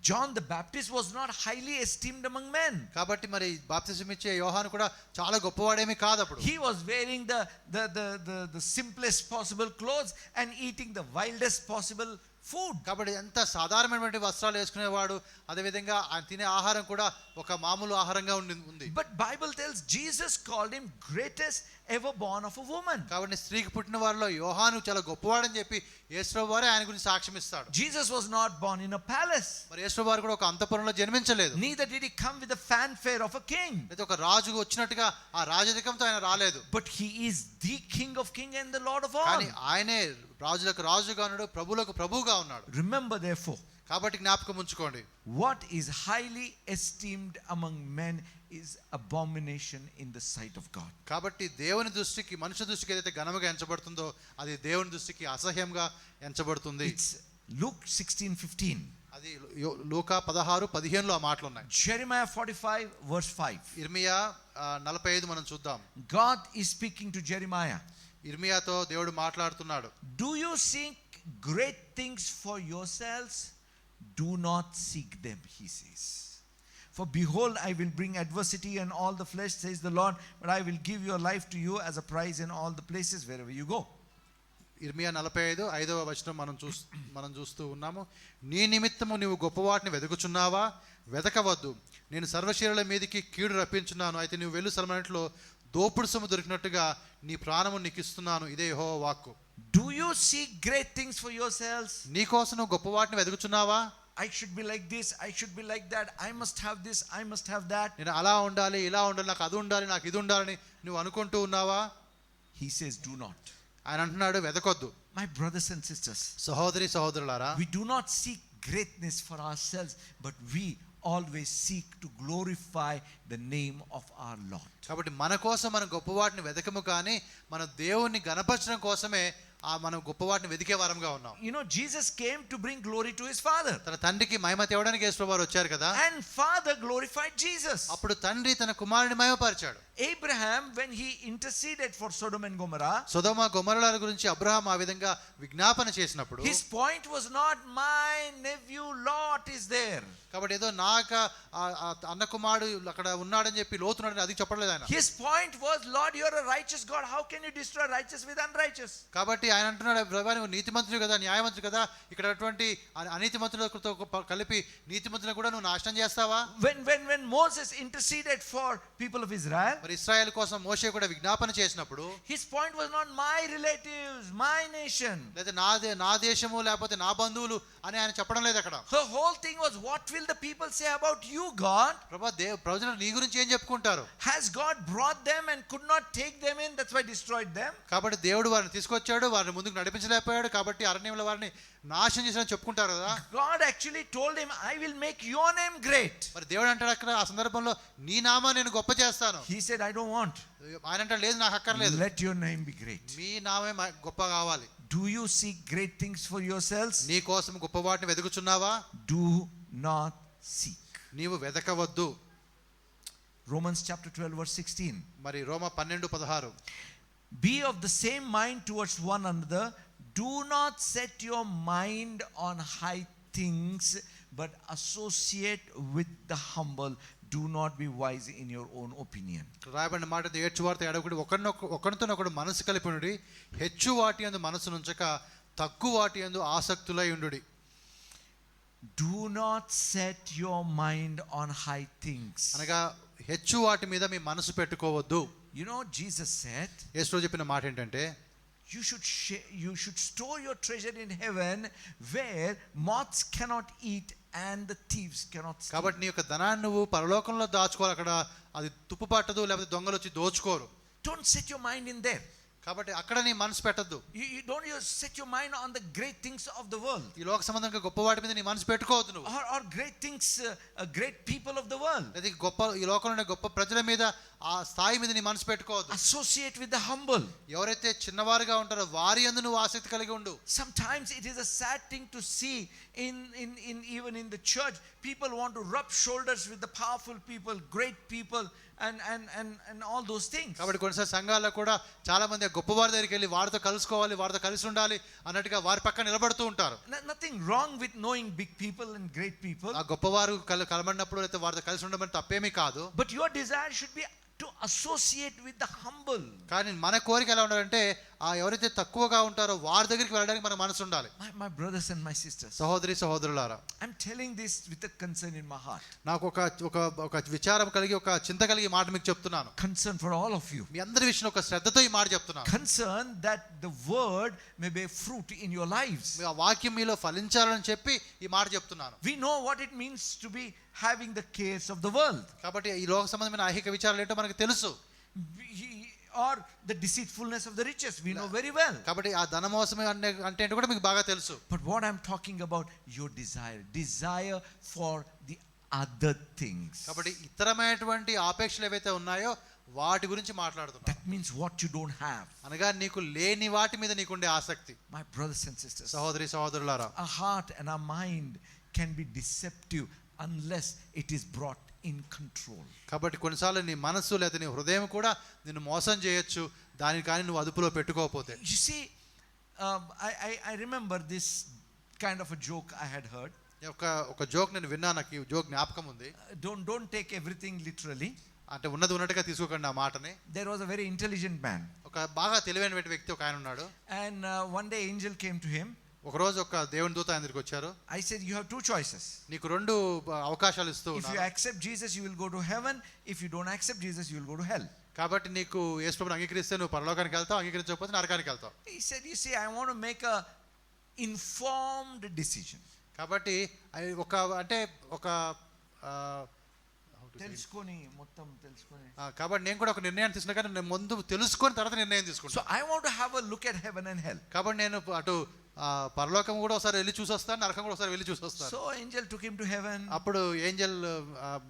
John the Baptist was not highly esteemed among men.
కాబట్టి మరి బాప్తిసం ఇచ్చే యోహాను కూడా చాలా గొప్పవాడేమీ కాదు అప్పుడు.
He was wearing the simplest possible clothes and eating the wildest possible food.
కాబట్టి ఎంత సాధారణమైనటువంటి వస్త్రాలు వేసుకునేవాడు, అదే విధంగా ఆయన తినే ఆహారం కూడా ఒక మామూలు ఆహారంగా ఉంది.
But Bible tells Jesus called him greatest ever born of a woman.
కాబట్టి స్త్రీకి పుట్టిన వారిలో యోహాను చాలా గొప్పవాడని చెప్పి యేసుప్రభువు వారే ఆయన గురించి సాక్ష్యం ఇస్తాడు.
Jesus was not born in a palace.
మరి యేసుప్రభువు వారు కూడా ఒక అంతఃపురంలో జన్మించలేదు.
Neither did he come with the fanfare of a king.
అయితే ఒక రాజు వచ్చినట్టుగా ఆ రాజరికంతో ఆయన రాలేదు.
But he is the King of kings and the Lord of all.
కానీ ఆయనే రాజులకు రాజుగా ఉన్నాడు, ప్రభువులకు ప్రభువుగా ఉన్నాడు.
Remember therefore,
కాబట్టి జ్ఞాపకం ఉంచుకోండి,
what is highly esteemed among men is abomination in the sight of God.
కాబట్టి దేవుని దృష్టికి, మనుషుల దృష్టికి ఏదైతే ఘనముగా ఎంచబడుతుందో అది దేవుని దృష్టికి అసహ్యంగా ఎంచబడుతుంది.
It's Luke 16:15.
అది లూకా 16:15లో ఆ మాటలు ఉన్నాయి.
Jeremiah 45 verse 5.
ఇర్మియా 45 మనం చూద్దాం.
God is speaking to Jeremiah.
ఇర్మియాతో దేవుడు మాట్లాడుతున్నాడు.
Do you seek great things for yourselves? Do not seek them, he says. For behold, I will bring adversity and all the flesh, says the Lord, but I will give your life to you as a prize in all the places wherever you go.
ఇర్మియా 45:5వ వచనం మనం చూస్తూ ఉన్నాము. నీ నిమిత్తము నీవు గొప్పవాటిని వెతుకుచున్నావా? వెతకవద్దు, నేను సర్వశరీరుల మీదికి కీడు రప్పించున్నాను. అయితే నువ్వు వెళ్ళు స్థలమన్నిటిలో దోపుడు సొమ్ము దొరికినట్టుగా నీ ప్రాణము నీకు ఇస్తున్నాను. ఇదే యెహోవా వాక్కు.
Do you seek great things for yourselves?
నీ కోసం నువ్వు గొప్పవాటిని వెతుకుచున్నావా?
I should be like this, I should be like that, I must have this, I must have that.
నేను అలా ఉండాలి, ఇలా ఉండాలి, నాకు అది ఉండాలి, నాకు ఇది ఉండాలని నువ్వు అనుకుంటూ ఉన్నావా?
He says, do not.
ఆయన అంటున్నాడు, వెతకొద్దు.
My brothers and sisters,
సహోదరి సహోదరులారా,
we do not seek greatness for ourselves, but we always seek to glorify the name of our Lord.
కాబట్టి మన కోసం మనం గొప్పవాటిని వెతకము, కానీ మన దేవుణ్ణి గణపరచడం కోసమే మనం గొప్పవాటిని వెతికే వారంగా ఉన్నాం.
You know, Jesus came to bring glory to his father.
తన తండ్రికి మహిమ తేవడానికి యేసుప్రభువు వారు వచ్చారు కదా.
And father glorified Jesus.
అప్పుడు తండ్రి తన కుమారుని మహిమపరిచాడు.
Abraham, when he interceded for Sodom and Gomorrah,
సొదొమ గొమొర్రాల గురించి అబ్రహాం ఆ విధంగా విజ్ఞాపన చేసినప్పుడు
his point was not my nephew Lot is there.
కాబట్టి ఏదో నాక అన్న కుమారుడు అక్కడ ఉన్నాడని చెప్పి లోతున్నాడని అది చెప్పలేదు ఆయన.
His point was, Lord, you are a righteous God, how can you destroy righteous with unrighteous?
కాబట్టి ఆయన అంటున్నాడు, ప్రభువా నువ్వు నీతిమంతుడు కదా, న్యాయవంతుడు కదా, ఇక్కడ అటువంటి అనీతిమంతులతో కలిపి నీతిమంతులను కూడా నువ్వు నాశనం చేస్తావా?
When Moses interceded for people of Israel,
మరి ఇశ్రాయేలు కోసం మోషే కూడా విజ్ఞాపన చేసినప్పుడు
his point was not my relatives, my nation,
లేదా నా దేశము లేకపోతే నా బంధువులు అని ఆయన చెప్పడం లేదు అక్కడ.
the whole thing was, what will the people say about you, God?
ప్రభువా ప్రజలు నీ గురించి ఏం చెప్పుకుంటారు?
Has God brought them and could not take them in, that's why destroyed them?
కాబట్టి దేవుడు వారిని తీసుకొచ్చాడు, వారిని ముందుకు నడిపించలేకపోయాడు, కాబట్టి అరణ్యంలో వారిని నాశనం చేసిన చెప్పుకుంటారు కదా.
God actually told him, I will make your name great.
మరి దేవుడు అంటాడు అక్కడ ఆ సందర్భంలో, నీ నామాన్ని నేను గొప్ప చేస్తాను.
He said, I don't want.
ఆయన అంటాడు, లేదు నాకు అక్కర్లేదు,
Let your name be great.
మీ నామే గొప్ప కావాలి.
Do you seek great things for yourselves?
నీ కోసం గొప్ప వాటిని వెతుకుచున్నావా?
Do not seek.
నీవు వెతకవద్దు.
Romans chapter 12 verse 16.
మరి రోమ 12:16.
Be of the same mind towards one another. Do not set your mind on high things, but associate with the humble. Do not be wise in your own opinion.
రాయబడిన మాట, ఏడ్చువార్త ఏడవకుడి, ఒకరితోనొకడు మనసు కలిపి ఉండుడి, హెచ్చు వాటి యందు మనసు నుంచక తక్కువ వాటి యందు ఆసక్తులై ఉండుడి.
Do not set your mind on high things.
అనగా హెచ్చు వాటి మీద మీ మనసు పెట్టుకోవద్దు.
You know, Jesus said,
యేసు చెప్పిన మాట ఏంటంటే,
you should store your treasure in heaven where moths cannot eat and the thieves cannot steal.
కాబట్టి నీ యొక్క ధనాన్ని నువ్వు పరలోకంలో దాచుకోవాలి, అక్కడ అది తుప్పు పట్టదు లేకపోతే దొంగలు వచ్చి దోచుకోరు.
Don't set your mind in there.
కాబట్టి అక్కడ నీ మనసు పెట్టద్దు.
You don't you set your mind on the great things of the world,
ఈ లోక సంబంధంగా గొప్ప వాటి మీద నీ మనసు పెట్టుకోవద్దు నువ్వు.
or great things, great people of the world.
లేదా ఈ లోకంలో ఉండే గొప్ప ప్రజల మీద ఆ స్థాయి మీద నీ మనసు పెట్టుకోవద్దు.
Associate with the humble.
ఎవరైతే చిన్నవారుగా ఉంటారో వారి యందు నువ్వు ఆసక్తి కలిగి ఉండు.
Sometimes it is a sad thing to see in even in the church, people want to rub shoulders with the powerful people, great people, and all those things.
కాబట్టి కొన్నిసార్లు సంఘాల్లో కూడా చాలా మంది గొప్పవారి దగ్గరికి వెళ్ళి వారితో కలుసుకోవాలి, వారితో కలిసి ఉండాలి అన్నట్టుగా వారి పక్కన నిలబడుతూ ఉంటారు.
Nothing wrong with knowing big people and great people.
ఆ గొప్పవారు కలబడినప్పుడు అయితే వారితో కలిసి ఉండడం తప్పేమీ కాదు.
But your desire should be to associate with the humble.
కానీ మన కోరిక ఎలా ఉండాలంటే ఆ ఎవరైతే తక్కువగా ఉంటారో వారి దగ్గరికి వెళ్ళడానికి మన మనసు ఉండాలి.
My brothers and my sisters,
సహోదరులారా,
I'm telling this with a concern in my heart.
నాకు ఒక విచారం కలిగి ఒక చింత కలిగి మాట మీకు చెప్తున్నాను.
Concern for all of you.
మీ అందరి విషయంలో ఒక శ్రద్ధతో ఈ మాట చెప్తున్నాను.
Concern that the word may bear fruit in your lives.
ఆ వాక్యం మీలో ఫలించాలని చెప్పి ఈ మాట చెప్తున్నాను.
We know what it means to be having the cares of the world.
కాబట్టి ఈ లోక సంబంధమైన ఐహిక విచారాలు ఏంటో మనకు తెలుసు.
Or the deceitfulness of the riches, we know very well.
కాబట్టి ఆ ధనమోసం అంటే ఏంటో కూడా మీకు బాగా తెలుసు.
But what I'm talking about, your desire for the other things.
కాబట్టి ఇతరమైనటువంటి ఆపేక్షలు ఏవైతే ఉన్నాయో వాటి గురించి మాట్లాడుతున్నాను.
That means what you don't have.
అనగా నీకు లేని వాటి మీద నీకుండే ఆసక్తి.
My brothers and sisters,
సహోదరులారా,
our heart and our mind can be deceptive unless it is brought in control.
కాబట్టి కొన్నిసార్లు నీ మనస్సు లేదా నీ హృదయం కూడా నిన్ను మోసం చేయొచ్చు, దాన్ని కానీ నువ్వు అదుపులో పెట్టుకోకపోతే.
You see, I remember this kind of a joke I had heard.
ఒక జోక్ నేను విన్నాను, నాకు ఈ జోక్ జ్ఞాపకం ఉంది.
Don't take everything literally.
అంటే ఉన్నది ఉన్నట్టుగా తీసుకోకండి ఆ మాటని.
There was a very intelligent man.
ఒక బాగా తెలివైన వ్యక్తి ఒక ఆయన ఉన్నాడు.
And one day angel came to him.
ఒక రోజు ఒక దేవుని దూత ఆయన దగ్గరికి వచ్చారు.
I said, you have two choices.
నీకు రెండు అవకాశాలు ఇస్తూ
ఉన్నాను. If you accept Jesus, you will go to heaven. If you don't accept Jesus, you will go to hell.
కాబట్టి నీకు యేసు ప్రభువుని అంగీకరిస్తే నువ్వు పరలోకానికి వెళ్తావు, అంగీకరించకపోతే నరకానికి వెళ్తావు.
He said, you see, I want to make a informed decision.
కాబట్టి ఒక
తెలుసుకొని మొత్తం తెలుసుకొని.
కాబట్టి నేను కూడా ఒక నిర్ణయాన్ని తీసుకున్నా, కానీ నేను ముందు తెలుసుకొని తర్వాత నిర్ణయం తీసుకుంటాను.
So I want to have a look at heaven and hell.
కాబట్టి నేను అటు పరలోకం కూడా ఒకసారి వెళ్ళి చూసొస్తాను, నరకం కూడా ఒకసారి వెళ్ళి చూసొస్తాను.
So angel took him to heaven.
అప్పుడు ఏంజెల్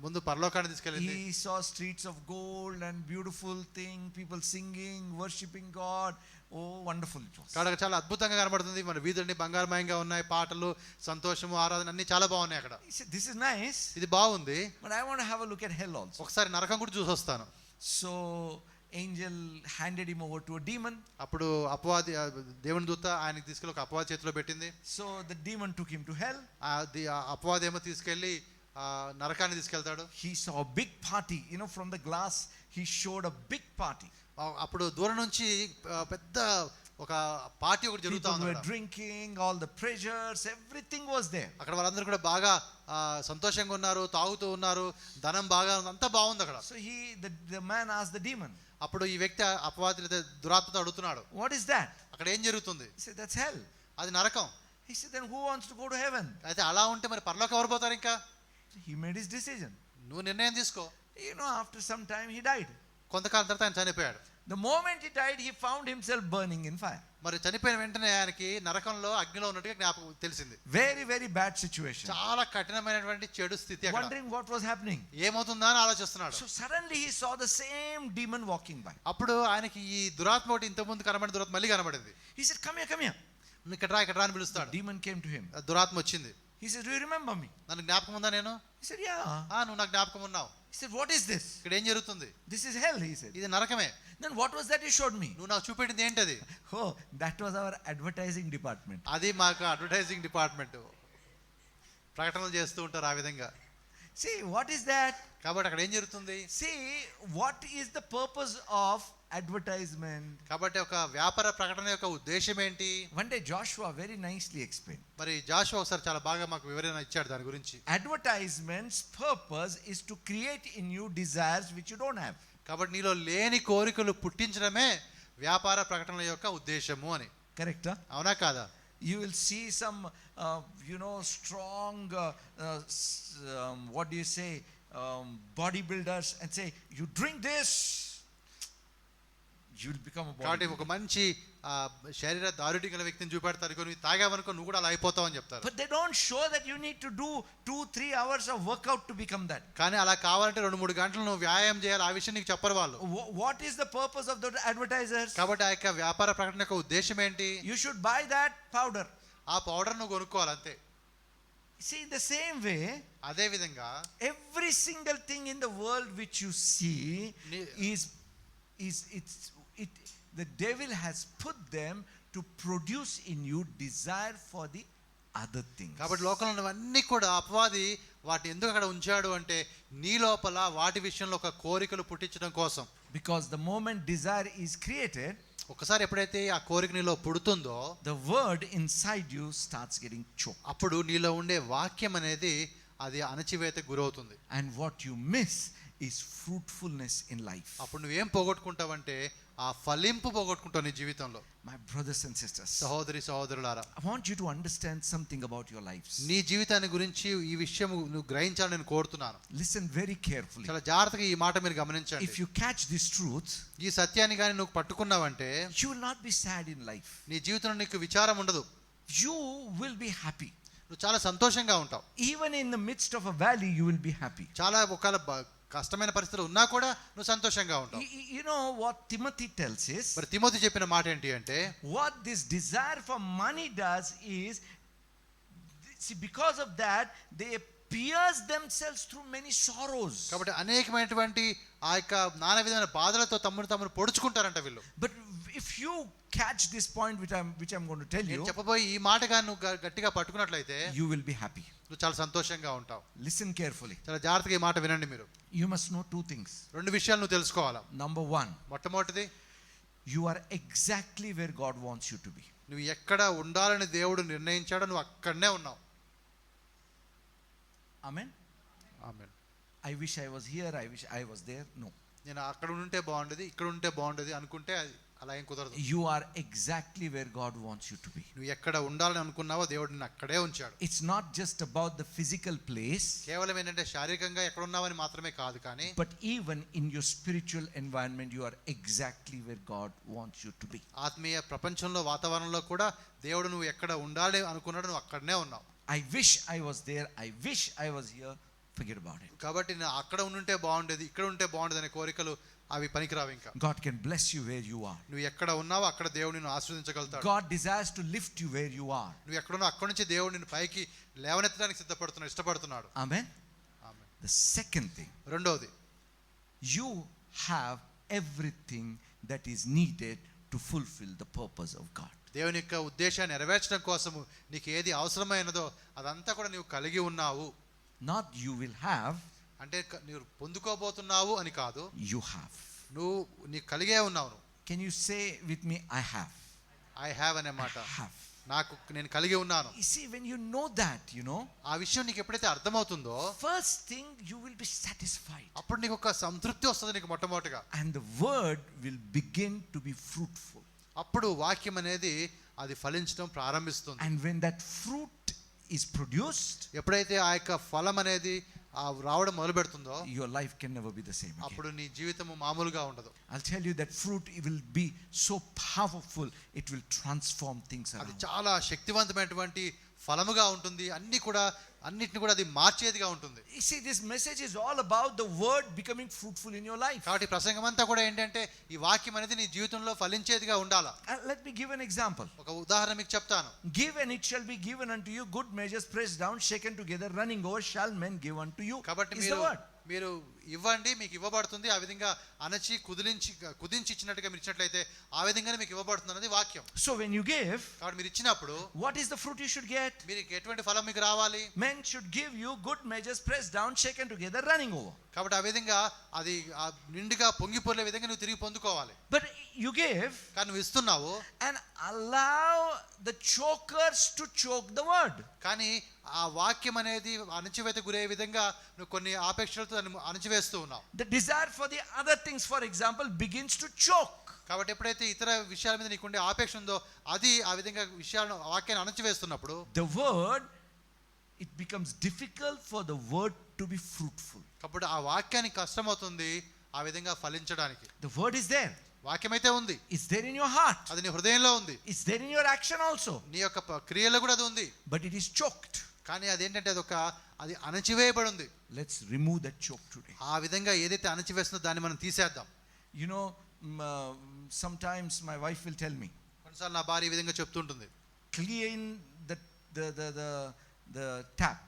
ముందు పరలోకాన్ని తీసుకెళ్ళింది.
He saw streets of gold and beautiful thing, people singing, worshiping God. Oh, wonderful it was.
అక్కడ చాలా అద్భుతంగా కనబడుతుంది, మన వీధులన్నీ బంగారమయంగా ఉన్నాయి, పాటలు, సంతోషము, ఆరాధన అన్ని చాలా బాగున్నాయి అక్కడ.
He said, this is nice.
ఇది బాగుంది,
but I want to have a look at hell also.
ఒకసారి నరకం కూడా చూసొస్తాను.
So angel handed him over to a demon.
అప్పుడు అపవాది దేవుని దూత ఆయనకి తీసుకెళ్ళి ఒక అపవాది చేతిలో పెట్టింది.
So the demon took him to hell.
అపవాది ఏమో తీసుకెళ్ళి నరకాన్ని తీసుకెళ్తాడు.
He saw a big party, from the glass he showed a big party.
అప్పుడు దూరం నుంచి పెద్ద ఒక పార్టీ ఒకటి జరుగుతా ఉంది.
People were drinking, all the pleasures, everything was there.
అక్కడ వాళ్ళందరూ కూడా బాగా సంతోషంగా ఉన్నారు, తాగుతూ ఉన్నారు, ధనం బాగా ఉంది, అంతా బాగుంది అక్కడ.
So the man asked the demon.
అప్పుడు ఈ వ్యక్తి అపవాది దురాత్మతో అడుగుతున్నాడు,
what is that?
అక్కడ ఏం జరుగుతుంది?
He said, that's hell.
అది నరకం.
He said, then who wants to go to heaven?
అయితే అలా ఉంటే మరి పరలోకం ఎవరు పోతారు? ఇంకా
he made his decision.
నువ్వు నిర్ణయం తీసుకో.
After some time he died.
కొంతకాలం తర్వాత ఆయన చనిపోయాడు.
The moment he died, he found himself burning in fire.
మరి చనిపోయిన వెంటనే ఆయనకి నరకంలో అగ్నిలో ఉన్నట్టుగా జ్ఞాపకం తెలిసింది.
Very, very bad situation.
చాలా కఠినమైనటువంటి చెడు స్థితి అక్కడ.
Wondering what was happening.
ఏమవుతుందా అని ఆలోచిస్తున్నాడు.
So suddenly he saw the same demon walking by.
అప్పుడు ఆయనకి ఈ దురాత్మ ఒకటి ఇంత ముందు కనబడిన దురాత్మ మళ్ళీ కనబడింది.
He said, come here.
ఇక్కడ రా అని పిలుస్తాడు.
The demon came to him.
దురాత్మ వచ్చింది.
He said, do you remember me?
నన్ను జ్ఞాపకం ఉందా నేను?
He said, yeah.
నువ్వు నాకు జ్ఞాపకం ఉన్నావు.
He said, what is this?
ఇక్కడ ఏం జరుగుతుంది?
This is hell, he said.
ఇది నరకమే.
Then what was that you showed me?
నువ్వు నాకు చూపెట్టింది ఏంటది?
Oh, that was our advertising department.
అది మాకు అడ్వర్టైజింగ్ డిపార్ట్మెంట్, ప్రకటనలు చేస్తూ ఉంటారు ఆ విధంగా.
See, what is that?
కాబట్టి అక్కడ ఏం జరుగుతుంది?
See, what is the purpose of advertisement?
కాబట్టి ఒక వ్యాపార ప్రకటన యొక్క ఉద్దేశం ఏంటి?
One day Joshua very nicely explained.
మరి జాషువా ఒకసారి చాలా బాగా మాకు వివరణ ఇచ్చాడు దాని గురించి.
Advertisement's purpose is to create in you desires which you don't have.
కాబట్టి నీలో లేని కోరికలు పుట్టించడమే వ్యాపార ప్రకటనల యొక్క ఉద్దేశము అని.
Correct?
అవునా కాదా?
You will see some strong what do you say, bodybuilders, and say, you drink this, you will become a
కాబట్టి
bodybuilder.
ఒక మంచి శరీర దారుఢ్యం గల వ్యక్తిని చూపెడతారు, నువ్వు తాగావనుకో నువ్వు కూడా అలా అయిపోతావు అని చెప్తారు.
But they don't show that you need to do 2-3 hours of workout to become that.
కానీ అలా కావాలంటే 2-3 గంటలు నువ్వు వ్యాయామం చేయాలి, ఆ విషయం నీకు చెప్పరు వాళ్ళు.
What is the purpose of the advertisers?
కాబట్టి ఆ యొక్క వ్యాపార ప్రకటన యొక్క ఉద్దేశం ఏంటి?
You should buy that powder.
ఆ పౌడర్ నువ్వు కొనుక్కోవాలి అంతే.
See, in the same way,
అదే విధంగా
every single thing in the world which you see the devil has put them to produce in you desire for the other things.
కాబట్టి లోకంలో ఉన్నవన్నీ కూడా అపవాది వాటి ఎందుకు అక్కడ ఉంచాడు అంటే నీ లోపల వాటి విషయంలో ఒక కోరికలు పుట్టించడం కోసం.
Because the moment desire is created,
ఒకసారి ఎప్పుడైతే ఆ కోరిక నీలో పుడుతుందో,
the word inside you starts getting choked.
అప్పుడు నీలో ఉండే వాక్యం అనేది అది అణచివేతకు గురవుతుంది.
And what you miss is fruitfulness in life.
అప్పుడు నువ్వేం పోగొట్టుకుంటావంటే ఆ ఫలింపు పోగొట్టుకుంటావు నీ జీవితంలో.
My brothers and sisters,
సహోదరి సహోదరులారా,
I want you to understand something about your lives.
నీ జీవితాన్ని గురించి ఈ విషయం నువ్వు గ్రహించాలని నేను కోరుతున్నాను.
Listen very carefully.
చాలా జాగ్రత్తగా ఈ మాట మీరు గమనించండి.
If you catch this truth,
ఈ సత్యాన్ని కానీ నువ్వు పట్టుకున్నావంటే
you will not be sad in life.
నీ జీవితంలో నీకు విచారం ఉండదు,
You will be happy.
నువ్వు చాలా సంతోషంగా ఉంటావు.
Even in the midst of a valley, you will be happy.
చాలా ఒకవేళ కష్టమైన పరిస్థితులు ఉన్నా కూడా నువ్వు సంతోషంగా ఉంటావు.
You know what Timothy tells is,
మరి తిమోతి చెప్పిన మాట ఏంటి అంటే,
what this desire for money does is, see, because of that they pierce themselves through many sorrows.
కాబట్టి అనేకమైనటువంటి ఆ యొక్క నానా విధమైన బాధలతో తమను పొడుచుకుంటారంట వీళ్ళు.
But if you catch this point which I'm going to tell you,
నేను చెప్పబోయి ఈ మాటగా నువ్వు గట్టిగా పట్టుకున్నట్లయితే
you will be happy.
నువ్వు చాలా సంతోషంగా ఉంటావు.
Listen carefully.
చాలా జాగ్రత్తగా ఈ మాట వినండి మీరు.
You must know 2 things.
2 విషయాలు నువ్వు తెలుసుకోవాలా.
Number 1,
మొట్టమొదటిది,
you are exactly where God wants you to be.
నువ్వు ఎక్కడ ఉండాలని దేవుడు నిర్ణయించాడో నువ్వు అక్కడనే ఉన్నావు.
Amen.
Amen.
I wish I was here, I wish I was there. No.
నేను అక్కడ ఉంటే బాగుండేది, ఇక్కడ ఉంటే బాగుండేది అనుకుంటే అది అలా ఏం కుదరదు.
You are exactly where God wants you to be.
నువ్వు ఎక్కడ ఉండాలని అనుకున్నావో దేవుడు నిన్ను అక్కడే ఉంచాడు.
It's not just about the physical place,
కేవలం ఏంటంటే శారీరకంగా ఎక్కడ ఉన్నావని మాత్రమే కాదు, కానీ
but even in your spiritual environment, you are exactly where God wants you to be.
ఆత్మీయ ప్రపంచంలో వాతావరణంలో కూడా దేవుడు నువ్వు ఎక్కడ ఉండాలి అనుకున్నాడు నువ్వు అక్కడనే ఉన్నావు.
I wish I was there, I wish I was here. Forget about it.
కాబట్టి నేను అక్కడ ఉంటే బాగుండేది, ఇక్కడ ఉంటే బాగుండేది అనే కోరికలు అవి పనికిరావు. ఇంకా
God can bless you where you are.
నువ్వు ఎక్కడ ఉన్నావో అక్కడ దేవుడు నిన్ను ఆశీర్వదించగలుగుతాడు.
God desires to lift you where you are.
నువ్వు ఎక్కడ ఉన్నావు అక్కడ నుంచి దేవుడు నిన్ను పైకి లేవనెత్తడానికి ఇష్టపడుతున్నాడు.
Amen.
Amen.
The second thing,
రెండోది,
you have everything that is needed to fulfill the purpose of God.
దేవుని యొక్క ఉద్దేశాన్ని నెరవేర్చడం కోసము నీకు ఏది అవసరమైనదో అదంతా కూడా నీవు కలిగి ఉన్నావు.
Not you will have,
అంటే నీవు పొందుకోబోతున్నావు అని కాదు,
you have.
నువ్వు నీకు కలిగే ఉన్నావు.
Can you say with me, I have?
I have అనే మాట,
I have.
నేను కలిగి ఉన్నాను.
You see, when you know that,
ఆ విషయం నీకు ఎప్పుడైతే అర్థమవుతుందో,
first thing, you will be satisfied.
అప్పుడు నీకు ఒక సంతృప్తి వస్తుంది నీకు మొట్టమొదటిగా.
And the word will begin to be fruitful.
అప్పుడు వాక్యం అనేది అది ఫలించడం ప్రారంభిస్తుంది.
And when that fruit is produced,
ఎప్పుడైతే ఆ యొక్క ఫలం అనేది రావడం మొదలు పెడుతుందో,
your life can never be the same again.
అప్పుడు నీ జీవితం మామూలుగా ఉండదు.
I'll tell you that fruit will be so powerful, it will transform things
అది
around.
చాలా శక్తివంతమైనటువంటి ఫలముగా ఉంటుంది, అన్నిటిని కూడా అది మార్చేదిగా ఉంటుంది.
You see, this message is all about the word becoming fruitful in your life.
కాబట్టి ప్రసంగం అంతా కూడా ఏంటంటే ఈ వాక్యం అనేది నీ జీవితంలో ఫలించేదిగా ఉండాలా.
Let me give an example.
ఒక ఉదాహరణ మీకు చెప్తాను.
Give and it shall be given unto you, good measures pressed down, shaken together, running over, shall men give unto you.
కాబట్టి
Is the word.
మీరు ఇవ్వండి మీకు ఇవ్వబడుతుంది, ఆ విధంగా అణచి కుదించి ఇచ్చినట్టుగా మీరు ఇచ్చినట్లయితే ఆ విధంగానే మీకు ఇవ్వబడుతుంది అనేది వాక్యం.
So when you give,
కాబట్టి మీరు ఇచ్చినప్పుడు
what is the fruit you should get?
మీరు ఎటువంటి ఫలం మీకు రావాలి?
Men should give you good measures pressed down, shaken together, running over.
కాబట్టి ఆ విధంగా అది నిండుగా పొంగిపోలే విధంగా నువ్వు తిరిగి పొందుకోవాలి.
But you give,
కానీ నువ్వు ఇస్తున్నావు
and allow the chokers to choke the word.
కానీ ఆ వాక్యం అనేది అణచివేత గురే విధంగా నువ్వు కొన్ని ఆపేక్షలతో అణచివేస్తూ ఉన్నావు.
The desire for the other things, for example, begins to choke.
కాబట్టి ఎప్పుడైతే ఇతర విషయాల మీద నీకుండే ఆపేక్ష ఉందో అది ఆ విధంగా విషయాలను వాక్యాన్ని అణచివేస్తున్నప్పుడు
The word, it becomes difficult for the word to be fruitful.
కాబట్టి ఆ వాక్యానికి కష్టమవుతుంది ఆ విధంగా ఫలించడానికి.
The word is there.
వాక్యం అయితే ఉంది,
It's there in your heart.
అది నీ హృదయంలో ఉంది,
It's there in your action also.
నీ యొక్క క్రియలో కూడా అది ఉంది.
But it is choked.
కానీ అదేంటంటే అది అణచివేయబడి ఉంది.
Let's remove that choke today.
ఆ విధంగా ఏదైతే అణచివేస్తుందో దాన్ని మనం తీసేద్దాం.
You know, sometimes my wife will tell me,
కొన్నిసార్లు నా భార్య ఈ విధంగా చెప్తుంటుంది,
clean the tap,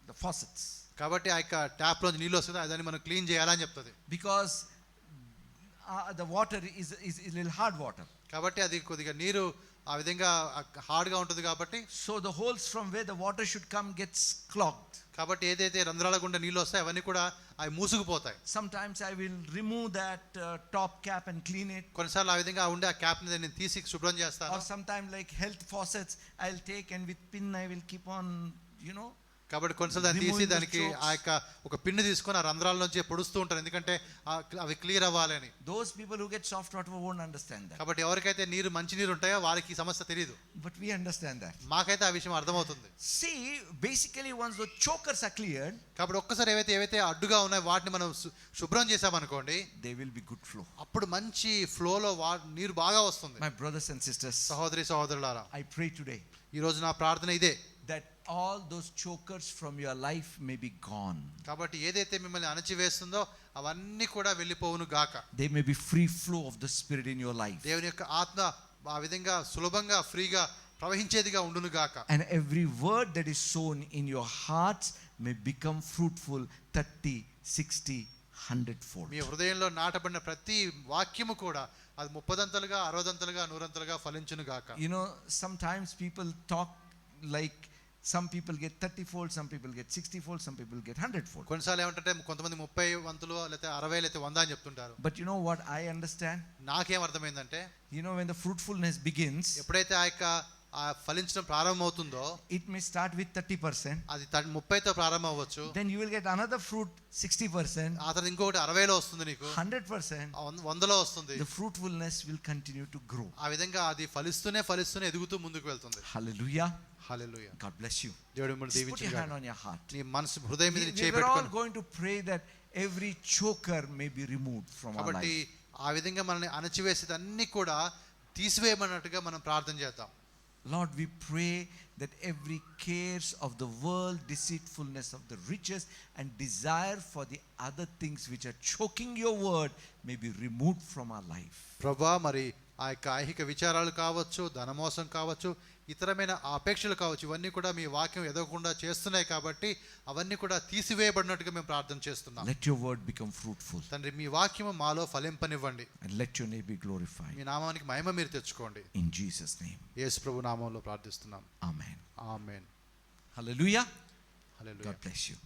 the faucets.
కాబట్టి ఆ యొక్క ట్యాప్ లో నీళ్ళు వస్తుంది, దాన్ని మనం క్లీన్ చేయాలని చెప్తుంది.
Because the water is a little hard water.
కాబట్టి అది కొద్దిగా నీరు ఆ విధంగా హార్డ్ గా ఉంటుంది కాబట్టి,
so the holes from where the water should come gets clogged.
కాబట్టి ఏదైతే రంధ్రాల గుండా నీళ్ళు వస్తాయి అవన్నీ కూడా అవి మూసుకుపోతాయి.
Sometimes I will remove that top cap and clean it.
కొన్నిసార్లు ఆ విధంగా ఉండే ఆ క్యాప్ ని నేను తీసి శుభ్రం చేస్తాను.
Or sometimes like health faucets I'll take and with pin I will keep on, you know.
కాబట్టి కొన్నిసార్లు దాన్ని తీసి దానికి ఆ యొక్క ఒక పిన్ను తీసుకొని ఆ రంధ్రాల నుంచి పొడుస్తూ ఉంటారు, ఎందుకంటే అవి క్లియర్ అవ్వాలని.
Those people who get soft water won't understand that.
కాబట్టి ఎవరికైతే మంచి నీరు ఉంటాయో వారికి ఈ సమస్య తెలియదు.
But we understand that.
మాకైతే ఆ విషయం అర్థమవుతుంది.
See, basically once the chokers are cleared,
కాబట్టి ఒక్కసారి ఏవైతే అడ్డుగా ఉన్నాయో వాటిని మనం శుభ్రం చేసామనుకోండి,
there will be good flow.
అప్పుడు మంచి ఫ్లోలో నీరు బాగా వస్తుంది.
My brothers and sisters,
సహోదరులారా,
I pray today
ఈ రోజు నా ప్రార్థన ఇదే,
that all those chokers from your life may be gone.
కాబట్టి ఏదైతే మిమ్మల్ని అణచివేస్తుందో అవన్నీ కూడా వెళ్ళిపోవును గాక.
There may be free flow of the spirit in your life.
దేవుని యొక్క ఆత్మ ఆ విధంగా సులభంగా ఫ్రీగా ప్రవహించేదిగా ఉండును గాక.
And every word that is sown in your hearts may become fruitful 30, 60, 100 fold.
మీ హృదయంలో నాటబడిన ప్రతి వాక్యము కూడా అది 30దంతలుగా 60దంతలుగా 100దంతలుగా ఫలించును గాక.
You know, sometimes people talk like some people get 30 fold, some people get 60 fold, some people get 100 fold.
కొన్నిసార్లు ఏమంటే కొంతమంది 30 వంతులు లేకపోతే 60 లేకపోతే 100 అని చెప్తుంటారు.
But you know what I understand?
నాకేం అర్థమైందంటే,
You know, when the fruitfulness begins,
ఎప్పుడైతే ఆ యొక్క ఫలించడం ప్రారంభమవుతుందో,
it may start with 30%.
అది 30తో ప్రారంభం అవ్వచ్చు.
Then you will get another fruit 60%.
ఆ తర్వాత ఇంకొకటి 60లో వస్తుంది, నీకు
100%.
100లో వస్తుంది.
The fruitfulness will continue to grow.
ఆ విధంగా అది ఫలిస్తూనే ఎదుగుతూ ముందుకు వెళ్తుంది.
Hallelujah.
Hallelujah.
God bless you.
దేవుడు మిమ్మల్ని
Just put your hand
దీవించుగాక.
on your heart.
నీ మనసు హృదయం మీద
We
చేయి
are all
పెట్టుకొని,
going to pray that every choker may be removed from our
కాబట్టి
life.
ఆ విధంగా మనల్ని అణచివేసేది అన్ని కూడా తీసివేయమన్నట్టుగా మనం ప్రార్థన చేద్దాం.
Lord, we pray that every cares of the world, deceitfulness of the riches, and desire for the other things which are choking your word may be removed from our life.
ప్రభువా, మరి ఆ యొక్క ఐహిక విచారాలు కావచ్చు, ధనమోసం కావచ్చు, ఇతరమైన అపేక్షలు కావచ్చు, ఇవన్నీ కూడా మీ వాక్యం ఎదగకుండా చేస్తున్నాయి, కాబట్టి అవన్నీ కూడా తీసివేయబడినట్టుగా మేము ప్రార్థన చేస్తున్నాం.
Let your word become fruitful.
తండ్రి, మీ వాక్యము మాలో ఫలింపనివ్వండి.
And let your name be glorified.
మీ నామానికి మహిమ మీరు తెచ్చుకోండి.
In Jesus' name.
యేసు ప్రభు నామములో ప్రార్థిస్తున్నాం.
Amen.
Amen.
Hallelujah.
Hallelujah.
God bless you.